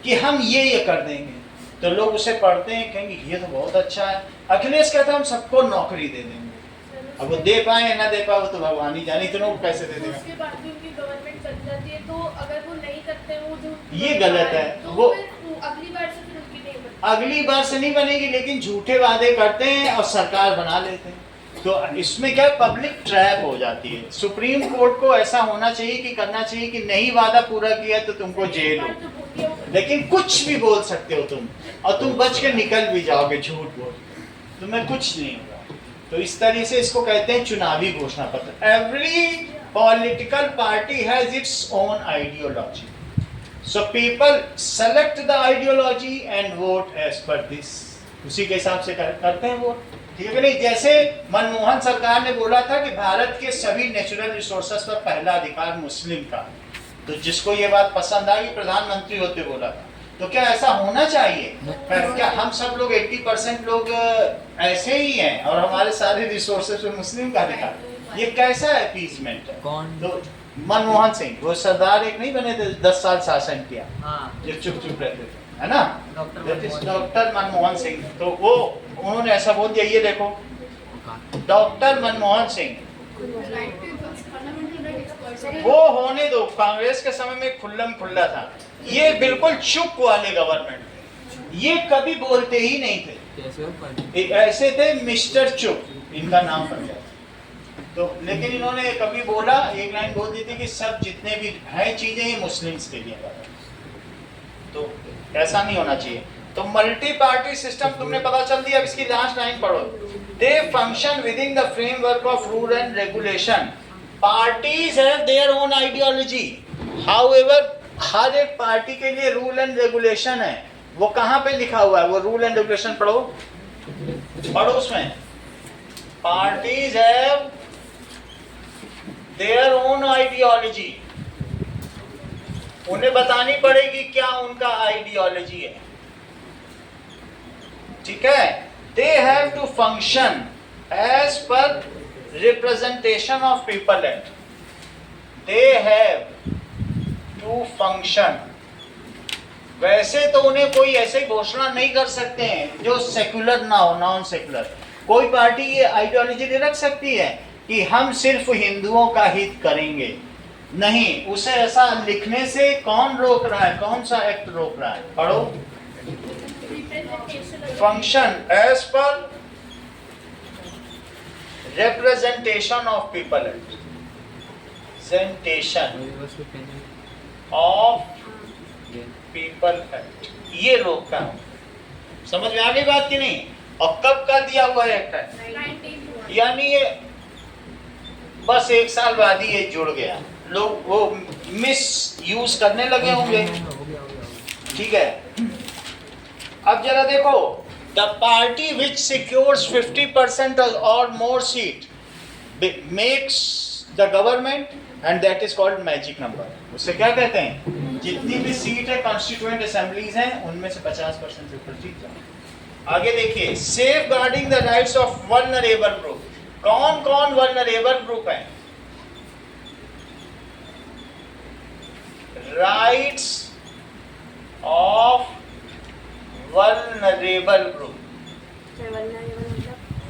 कि हम ये कर देंगे। तो लोग उसे पढ़ते हैं, कहेंगे ये तो बहुत अच्छा है। अखिलेश कहता है हम सबको नौकरी दे देंगे, अब वो दे पाए ना दे पाए वो तो भगवान ही जाने, इतनों को कैसे दे देगा। उसके बाद भी उनकी गवर्नमेंट चल जाती है, तो अगर वो नहीं करते हैं, वो जो ये गलत है। तो वो फिर अगली बार से फिर उनकी नहीं बनती। अगली बार से नहीं बनेगी, लेकिन झूठे वादे करते हैं और सरकार बना लेते हैं। तो इसमें क्या पब्लिक ट्रैप हो जाती है। सुप्रीम कोर्ट को ऐसा होना चाहिए कि करना चाहिए कि नहीं वादा पूरा किया तो तुमको जेल हो, लेकिन कुछ भी बोल सकते हो तुम, और तुम बच के निकल भी जाओगे झूठ बोल, तुम्हें कुछ नहीं होगा। तो इस तरह से इसको कहते हैं चुनावी घोषणा पत्र। Every political party has its own ideology, so people select the ideology and vote as per this. उसी के हिसाब से करते हैं वोट, ठीक है नहीं? जैसे मनमोहन सरकार ने बोला था कि भारत के सभी नेचुरल रिसोर्सेस पर पहला अधिकार मुस्लिम का, तो जिसको ये बात पसंद आई, प्रधानमंत्री होते बोला था। तो क्या ऐसा होना चाहिए? क्या हम सब लोग 80% लोग ऐसे ही हैं और हमारे सारे रिसोर्सेस पे मुस्लिम का अधिकार? ये कैसा अपीजमेंट है? कौन? तो मनमोहन सिंह, वो सरदार एक नहीं बने थे, 10 साल शासन किया, हाँ, जो चुप चुप रहते थे, है ना? डॉक्टर डॉक्टर मनमोहन सिंह, तो वो उन्होंने ऐसा बोल दिया। ये देखो, डॉक्टर मनमोहन सिंह, वो होने दो, कांग्रेस के समय में खुल्लम खुल्ला था, ये बिल्कुल चुप वाले गवर्नमेंट, ये कभी बोलते ही नहीं थे, ऐसे थे मिस्टर चुप, इनका नाम पड़ गया। तो लेकिन इन्होंने कभी बोला, एक लाइन बोल दी थी कि सब जितने भी हैं चीजें ये मुस्लिम्स के लिए, तो ऐसा नहीं होना चाहिए। तो मल्टी पार्टी सिस्टम तुमने पता चल दिया। अब इसकी लास्ट लाइन पढ़ो, they function within the framework of rule and regulation. Parties have their own ideology, however हर एक पार्टी के लिए रूल एंड रेगुलेशन है। वो कहाँ पे लिखा हुआ है? वो रूल एंड रेगुलेशन पढ़ो उसमें, parties have their own ideology, उन्हें बतानी पड़ेगी क्या उनका आइडियोलॉजी है, ठीक है? They have to function as per representation of people and they have to function. वैसे तो उन्हें कोई ऐसे घोषणा नहीं कर सकते हैं जो सेक्युलर ना हो, नॉन सेक्युलर। कोई पार्टी ये आइडियोलॉजी नहीं रख सकती है कि हम सिर्फ हिंदुओं का हित करेंगे, नहीं। उसे ऐसा लिखने से कौन रोक रहा है? कौन सा एक्ट रोक रहा है? पढ़ो, function as per representation of people act, representation of people act, ये रोकता हूँ। समझ में आ गई बात की नहीं? और कब कर दिया हुआ एक्ट है? यानी ये बस 1 साल बाद ही ये जुड़ गया, लोग वो मिस यूज करने लगे होंगे, ठीक है? अब जरा देखो, the party which secures 50% or more seat makes the government and that is called magic number। उससे क्या कहते हैं? जितनी भी सीट है कॉन्स्टिट्यूएंट असेंबलीज हैं उनमें से 50% से ऊपर जीत जाओ। आगे देखिए, safeguarding the rights of vulnerable group. कौन कौन वल्नरेबल ग्रुप है? Rights of vulnerable group.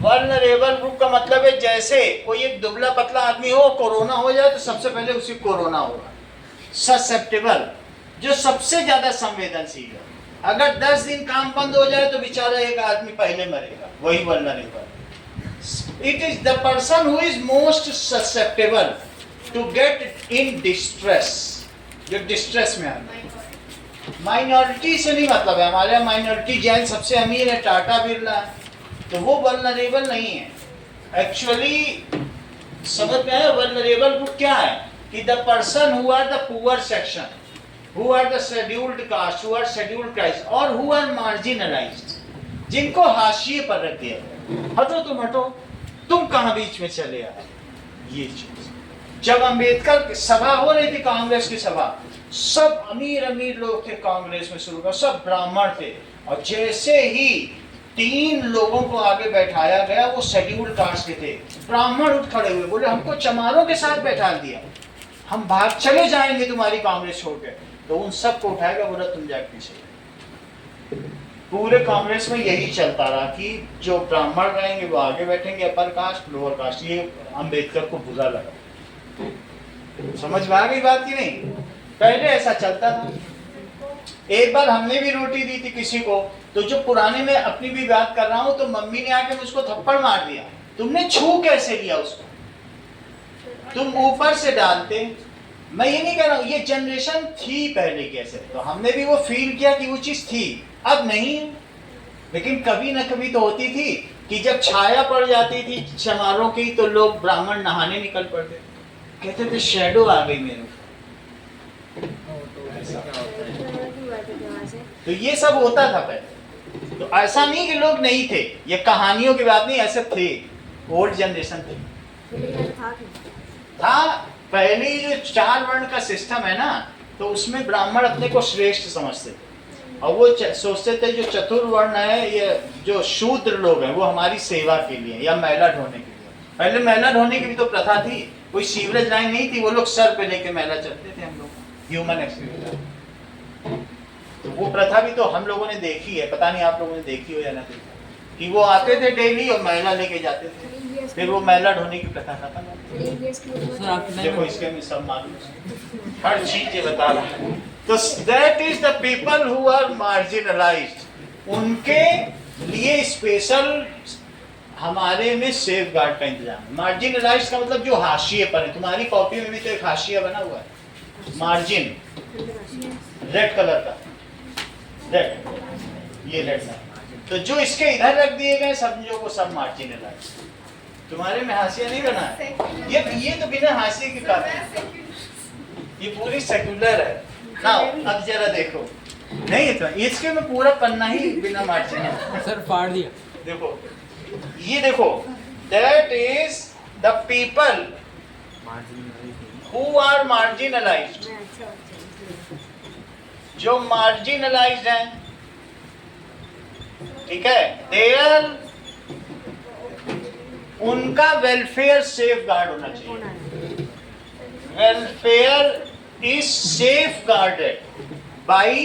Vulnerable group का मतलब है जैसे कोई एक दुबला पतला आदमी हो, कोरोना हो जाए तो सबसे पहले उसी कोरोना होगा। ससेप्टेबल, जो सबसे ज्यादा संवेदनशील है, अगर 10 दिन काम बंद हो जाए तो बेचारा एक आदमी पहले मरेगा, वही vulnerable. It is the person who is most susceptible to get in distress. जो डिस्ट्रेस में है, माइनॉरिटी से नहीं मतलब है, हमारे यहाँ माइनॉरिटी जैन सबसे अमीर है, टाटा बिरला है, तो वो वल्नरेबल नहीं है। एक्चुअली समझ में है वल्नरेबल को क्या है कि the person who are the poor section, who are the scheduled caste, who are scheduled caste और हु आर मार्जिनलाइज्ड, जिनको हाशिए पर रख दिया गया। हटो तुम हटो, तुम कहाँ बीच में चले आए। ये चीज जब अंबेडकर की सभा हो रही थी, कांग्रेस की सभा, सब अमीर अमीर लोग थे कांग्रेस में शुरू का, सब ब्राह्मण थे, और जैसे ही 3 लोगों को आगे बैठाया गया वो शेड्यूल्ड कास्ट के थे, ब्राह्मण उठ खड़े हुए, बोले हमको चमारों के साथ बैठा दिया, हम भाग चले जाएंगे तुम्हारी कांग्रेस छोड़ के। तो उन सबको उठाएगा, बोला तुम जाके पीछे। पूरे कांग्रेस में यही चलता रहा कि जो ब्राह्मण रहेंगे वो आगे बैठेंगे, अपर कास्ट लोअर कास्ट। ये अंबेडकर को बुरा लगा। समझ में आ गई बात की नहीं? पहले ऐसा चलता था। एक बार हमने भी रोटी दी थी किसी को, तो जो पुराने में अपनी भी बात कर रहा हूँ, तो मम्मी ने आके मुझको थप्पड़ मार दिया, तुमने छू कैसे लिया उसको, तुम ऊपर से डालते। मैं ये नहीं कह रहा हूँ, ये जनरेशन थी पहले कैसे, तो हमने भी वो फील किया कि वो चीज थी, अब नहीं। लेकिन कभी ना कभी तो होती थी कि जब छाया पड़ जाती थी चमारों की, तो लोग ब्राह्मण नहाने निकल पड़ते, कहते थे शैडो आ गई मेरे ऊपर। तो ये सब होता था पहले। तो ऐसा नहीं कि लोग नहीं थे, ये कहानियों की बात नहीं, ऐसे थे, ओल्ड जनरेशन थे। था पहले जो 4 वर्ण का सिस्टम है ना, तो उसमें ब्राह्मण अपने को श्रेष्ठ समझते थे, और वो सोचते थे जो चतुर्वर्ण है, ये जो शूद्र लोग हैं, वो हमारी सेवा के लिए या मैला ढोने के लिए। पहले मैला ढोने की भी तो प्रथा थी, कोई सीवरेज लाइन नहीं थी, वो लोग सर पे लेके मैला चलते थे, हम लोग ह्यूमन एक्सपीरियंस। तो वो प्रथा भी तो हम लोगों ने देखी है, पता नहीं आप लोगों ने देखी हो या ना देखी, कि वो आते थे डेली और मैला लेके जाते थे, फिर वो मैला ढोने की प्रथा खत्म हो गई। देखो इसके में सब मालूम, हर चीज ये बता रहा है। तो that is the people who are marginalised, उनके लिए स्पेशल हमारे में सेफ गार्ड का इंतजाम। मार्जिनलाइज्ड का मतलब जो हाशिए पर है, तुम्हारी कॉपी में भी तो एक हाशिया बना हुआ है, मार्जिन रेड कलर का, रेड, ये रेड का, तो जो इसके इधर रख दिए गए समझो को सब मार्जिनलाइज्ड। तुम्हारे में हाशिया नहीं बना है, ये तो बिना हाशिए के काम है, ये पूरी सेक्युलर है ना। अब जरा देखो, नहीं तो इसके में पूरा पन्ना ही बिना मार्जिन है। सर फाड़ दिया। देखो ये देखो, that is the people who are marginalised. जो मार्जिनलाइज्ड हैं, ठीक है, देयर उनका वेलफेयर सेफ गार्ड होना चाहिए। Welfare is safeguarded by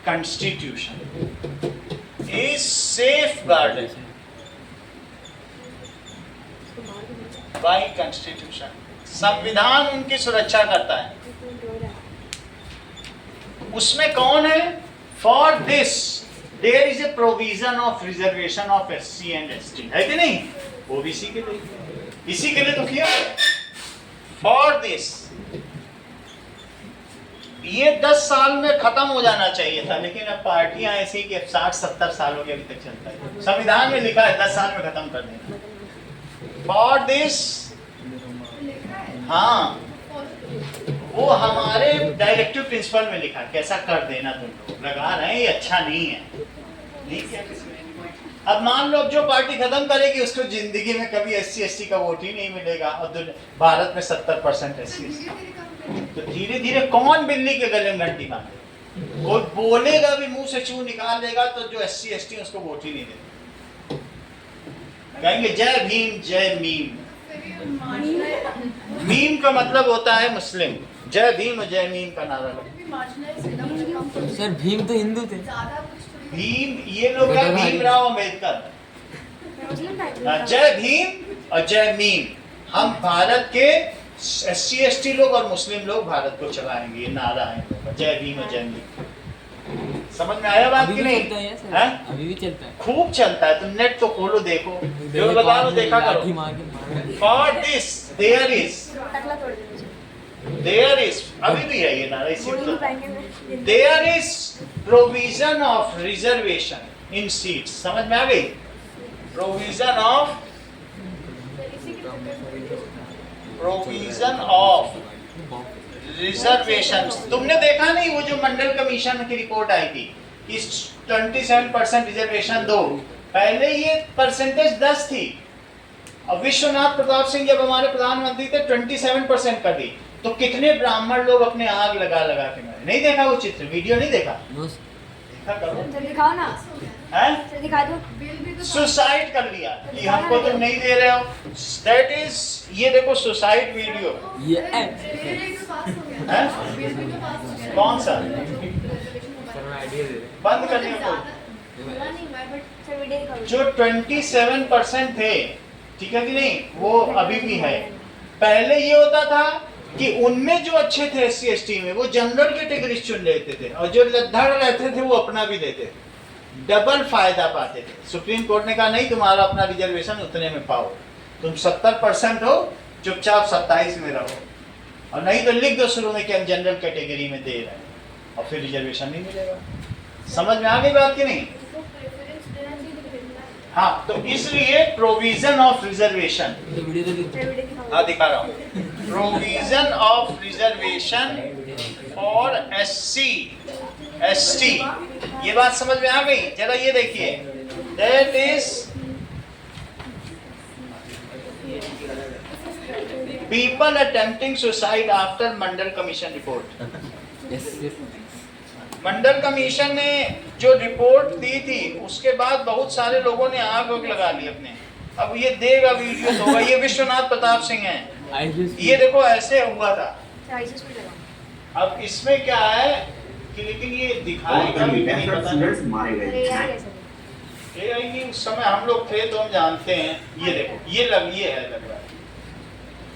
constitution, is safeguarded by constitution. संविधान उनकी सुरक्षा करता है। उसमें कौन है? For this there is a provision of reservation of SC and ST, है कि नहीं? ओबीसी के लिए, इसी के लिए तो किया। फॉर दिस, ये 10 साल में खत्म हो जाना चाहिए था, लेकिन अब पार्टियां ऐसी कि 60-70 सालों के अभी तक चलता है। संविधान में लिखा है 10 साल में खत्म कर देना। फॉर दिस, हाँ, वो हमारे डायरेक्टिव प्रिंसिपल में लिखा, कैसा कर देना तुम लोग लगा रहे हैं, ये अच्छा नहीं है। ठीक है, अब मान लो अब जो पार्टी खत्म करेगी उसको जिंदगी में कभी SC ST का वोट ही नहीं मिलेगा, और भारत में 70% SC ST। तो धीरे धीरे कौन बिल्ली के गले में घंटी बांधे? कोई बोलेगा भी, मुंह से चू निकाल देगा, तो जो SC ST उसको वोट ही नहीं देगा, कहेंगे जय भीम जय मीम। मीम का मतलब होता है मुस्लिम, जय भीम और जय मीम का नारा लगा। सर भीम तो हिंदू थे। भीम, ये लोग हैं भीमराव अम्बेडकर। जय भीम और जय मीम, हम भारत के SC ST लोग और मुस्लिम लोग भारत को चलाएंगे, ये नारा है जय भीम और जय मीम। समझ में आया बात अभी की भी नहीं? चलता है सर, हैं? अभी भी चलता है। खूब चलता है, तुम नेट तो खोलो देखो, जो बता रहा हूं देखा लाठी करो। मार के मार। फॉर दिस देयर इज अभी भी है ये ना इसी there is provision of reservation in seats. समझ में आ गई? Provision of reservation. तुमने देखा नहीं वो जो मंडल कमीशन की रिपोर्ट आई थी कि 27% रिजर्वेशन दो, पहले ये परसेंटेज 10 थी। अब विश्वनाथ प्रताप सिंह जब हमारे प्रधानमंत्री थे 27% कर दी, तो कितने ब्राह्मण लोग अपने आग लगा लगा के मरे। नहीं देखा वो चित्र, वीडियो नहीं देखा? देखा करो, दिखाओ ना, हैं? दिखा दो। बिल भी तो सुसाइड कर लिया कि हमको तुम नहीं दे रहे हो। दैट इज, ये देखो सुसाइड वीडियो। ये बिल भी तो पास हो गया। हैं? बिल भी तो पास हो गया। कौन सा? सर मैं आइडिया दे रहे बंद करने को। बोला नहीं मैं, बट सर वीडियो दिखाओ। जो 27% थे, ठीक है कि नहीं, वो अभी भी है। पहले ये होता था कि उनमें जो अच्छे थे SC ST में, वो जनरल कैटेगरी चुन लेते थे, और जो लद्दाड़ रहते थे वो अपना भी देते थे, डबल फायदा पाते थे। सुप्रीम कोर्ट ने कहा नहीं, तुम्हारा अपना रिजर्वेशन उतने में पाओ, तुम 70% हो, चुपचाप 27 में रहो, और नहीं तो लिख दो शुरू में कि हम जनरल कैटेगरी में दे रहे हैं, और फिर रिजर्वेशन नहीं मिलेगा। समझ में आ गई बात की नहीं? इसको प्रेफरेंस देना चाहिए तो देना है। हाँ, तो इसलिए प्रोविजन ऑफ रिजर्वेशन, तो वीडियो तो दिख- वीडियो दिखाओ। हाँ दिखा रहा हूँ। Provision of reservation for SC ST, ये बात समझ में आ गई? जरा ये देखिए, that is people attempting suicide after Mandal commission report. Yes, yes. Mandal commission ने जो रिपोर्ट दी थी, उसके बाद बहुत सारे लोगों ने आग वाग लगा ली अपने। अब ये देगा वीडियो तो होगा। ये विश्वनाथ प्रताप सिंह हैं, ये देखो ऐसे हुआ था। अब इसमें क्या है कि लेकिन ये दिखाएगा भी नहीं, पता नहीं। मारे अरे यार कैसे? AI उस समय हम लोग थे तो हम जानते हैं। ये देखो, ये है लग रहा है।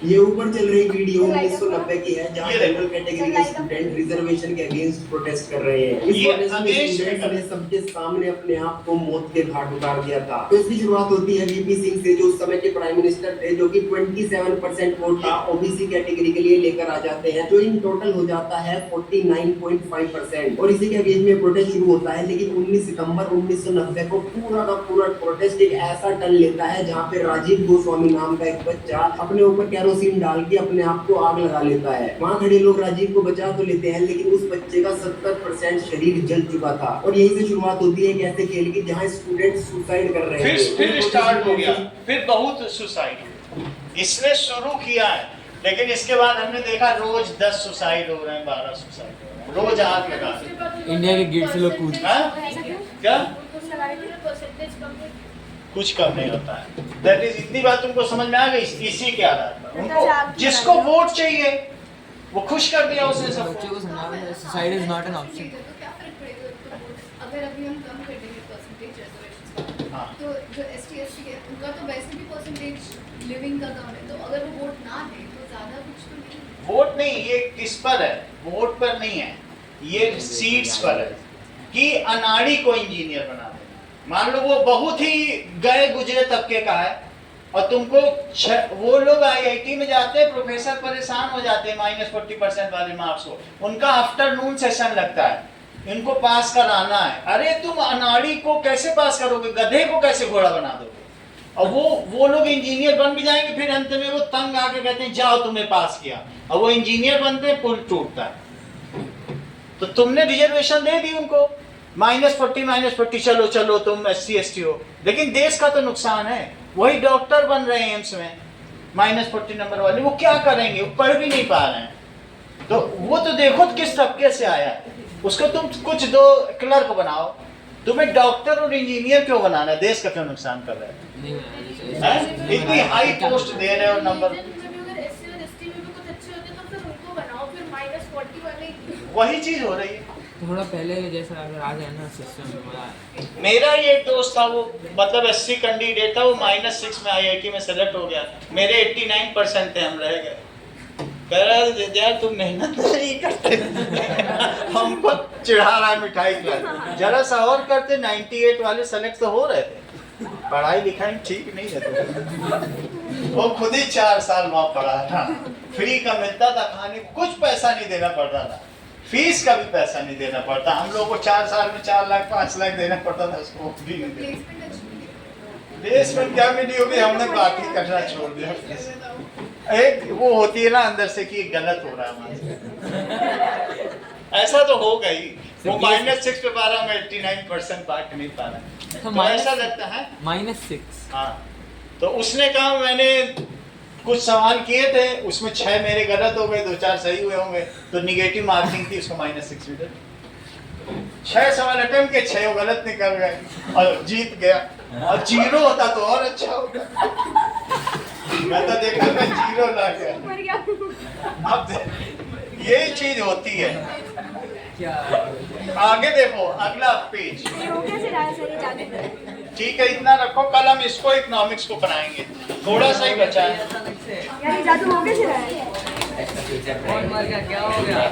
ये ऊपर चल रही वीडियो 1990 की है, जहां ये देखो। जनरल कैटेगरी के स्टूडेंट रिजर्वेशन के अगेंस्ट प्रोटेस्ट कर रहे हैं। इस ये प्रोटेस्ट में against स्टूडेंट्स कर- ने सबके सामने अपने आप को मौत के घाट उतार दिया था। तो इसकी शुरुआत होती है VP सिंह से, जो उस समय के प्राइम मिनिस्टर थे, जो कि 27% वोट था OBC कैटेगरी के लिए लेकर आ जाते हैं, जो इन टोटल हो जाता है 49.5%। और इसी के अगेंस्ट में प्रोटेस्ट शुरू होता है। लेकिन 19 सितंबर 1990 को पूरा का पूरा प्रोटेस्ट एक ऐसा टर्न लेता है, जहाँ पे राजीव गोस्वामी नाम का एक बच्चा अपने ऊपर केरोसिन डाल के अपने आप को आग लगा लेता है। वहाँ खड़े लोग राजीव को बचा तो लेते हैं, लेकिन उस बच्चे का 70% शरीर जल चुका था। और यहीं से शुरुआत होती है एक ऐसे खेल की, जहाँ स्टूडेंट सुसाइड कर रहे हैं। फिर स्टार्ट हो गया, फिर बहुत सुसाइड इसने शुरू किया है। लेकिन इसके बाद हमने देखा रोज 10 सुसाइड हो रहे हैं, 12 सुसाइड हो रहे हैं, रोज आग लगा रहे हैं। इंडिया के गेट से लोग कूद हाँ? क्या कुछ लगा रहे थे परसेंटेज कम थे। कुछ कम नहीं होता है। दैट इज, इतनी बात तुमको समझ में आ गई? इसी के आधार पर उनको जिसको वोट चाहिए वो खुश कर दिया उसने सब। बच्चों को समझाओ suicide is not an option. तो क्या फर्क पड़ेगा उनको वोट? अगर अभी हम कम कर देंगे परसेंटेज रिजर्वेशंस का, हाँ। तो जो ST SC है उनका तो वैसे भी परसेंटेज लिविंग का कम है, तो अगर वो वोट ना दे तो ज्यादा कुछ तो नहीं। वोट नहीं, ये किस पर है? वोट पर नहीं है, ये सीट्स पर है कि अनाड़ी को इंजीनियर बना देना। मान लो वो बहुत ही गए गुजरे तबके का है, और तुमको वो लोग IIT में जाते हैं, प्रोफेसर परेशान हो जाते हैं -40% वाले मार्क्स को, उनका आफ्टरनून सेशन लगता है, इनको पास कराना है। अरे तुम अनाड़ी को कैसे पास करोगे? गधे को कैसे घोड़ा बना दोगे? और वो लोग इंजीनियर बन भी जाएंगे, फिर अंत में वो तंग आके कहते हैं जाओ तुम्हें पास किया, और वो इंजीनियर बनते हैं, पुल टूटता है। तो तुमने रिजर्वेशन दे दी उनको, -40 चलो चलो तुम SC ST हो, लेकिन देश का तो नुकसान है। वही डॉक्टर बन रहे हैं एम्स में, -40 नंबर वाले, वो क्या करेंगे? वो पढ़ भी नहीं पा रहे हैं। तो वो तो देखो किस तबके से आया है, उसको तुम कुछ दो क्लर्क बनाओ। तुम्हें डॉक्टर और इंजीनियर क्यों बनाना है? देश का क्यों नुकसान कर रहे हैं? नहीं बनाना हैं? इतनी हाई पोस्ट दे रहे हो नंबर। अगर SC और ST में भी कुछ अच्छे होते तो फिर उनको बनाओ, फिर -40 वाले वही चीज हो रही है। थोड़ा पहले जैसा अगर आ जाए ना सिस्टम। मेरा ये दोस्त था, वो मतलब SC कैंडिडेट था, वो -6 में IIT में सेलेक्ट हो गया। मेरे 89% थे, हम रह गए। कह रहा है यार तुम मेहनत नहीं करते हमको चिढ़ा रहा है मिठाई खिला, जरा सा और करते 98 वाले सेलेक्ट तो हो रहे थे। पढ़ाई लिखाई ठीक नहीं है। वो खुद ही 4 साल वहाँ पढ़ा था, फ्री का मिलता था खाने को, कुछ पैसा नहीं देना पड़ता था, फीस का भी पैसा नहीं देना पड़ता। हम लोग को 4 साल में 4 लाख 5 लाख देना पड़ता था, उसको भी नहीं देना। प्लेसमेंट क्या मिली होगी, हमने बात ही करना छोड़ दिया। एक वो होती है ना अंदर से कि गलत हो रहा है हमारे से। ऐसा तो होगा ही। वो -6 पे पा रहा, मैं 89% पार्ट नहीं पा रहा, तो ऐसा लगता है -6। हाँ, तो उसने कहा मैंने कुछ सवाल किए थे, उसमें 6 मेरे गलत हो गए, 2-4 सही हुए होंगे, तो निगेटिव मार्किंग थी, उसको -6 मिले। 6 सवाल अटेम्प्ट के 6 वो गलत निकल गए और जीत गया। और 0 होता तो और अच्छा होता। मैं तो देखा मैं 0 ला गया। अब यही चीज होती है। आगे देखो अगला पेज। ठीक है, इतना रखो, कल हम इसको इकोनॉमिक्स को पढ़ाएंगे, थोड़ा सा ही बचा है। क्या हो गया?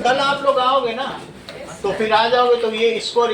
कल आप लोग आओगे ना, तो फिर आ जाओगे तो ये इसको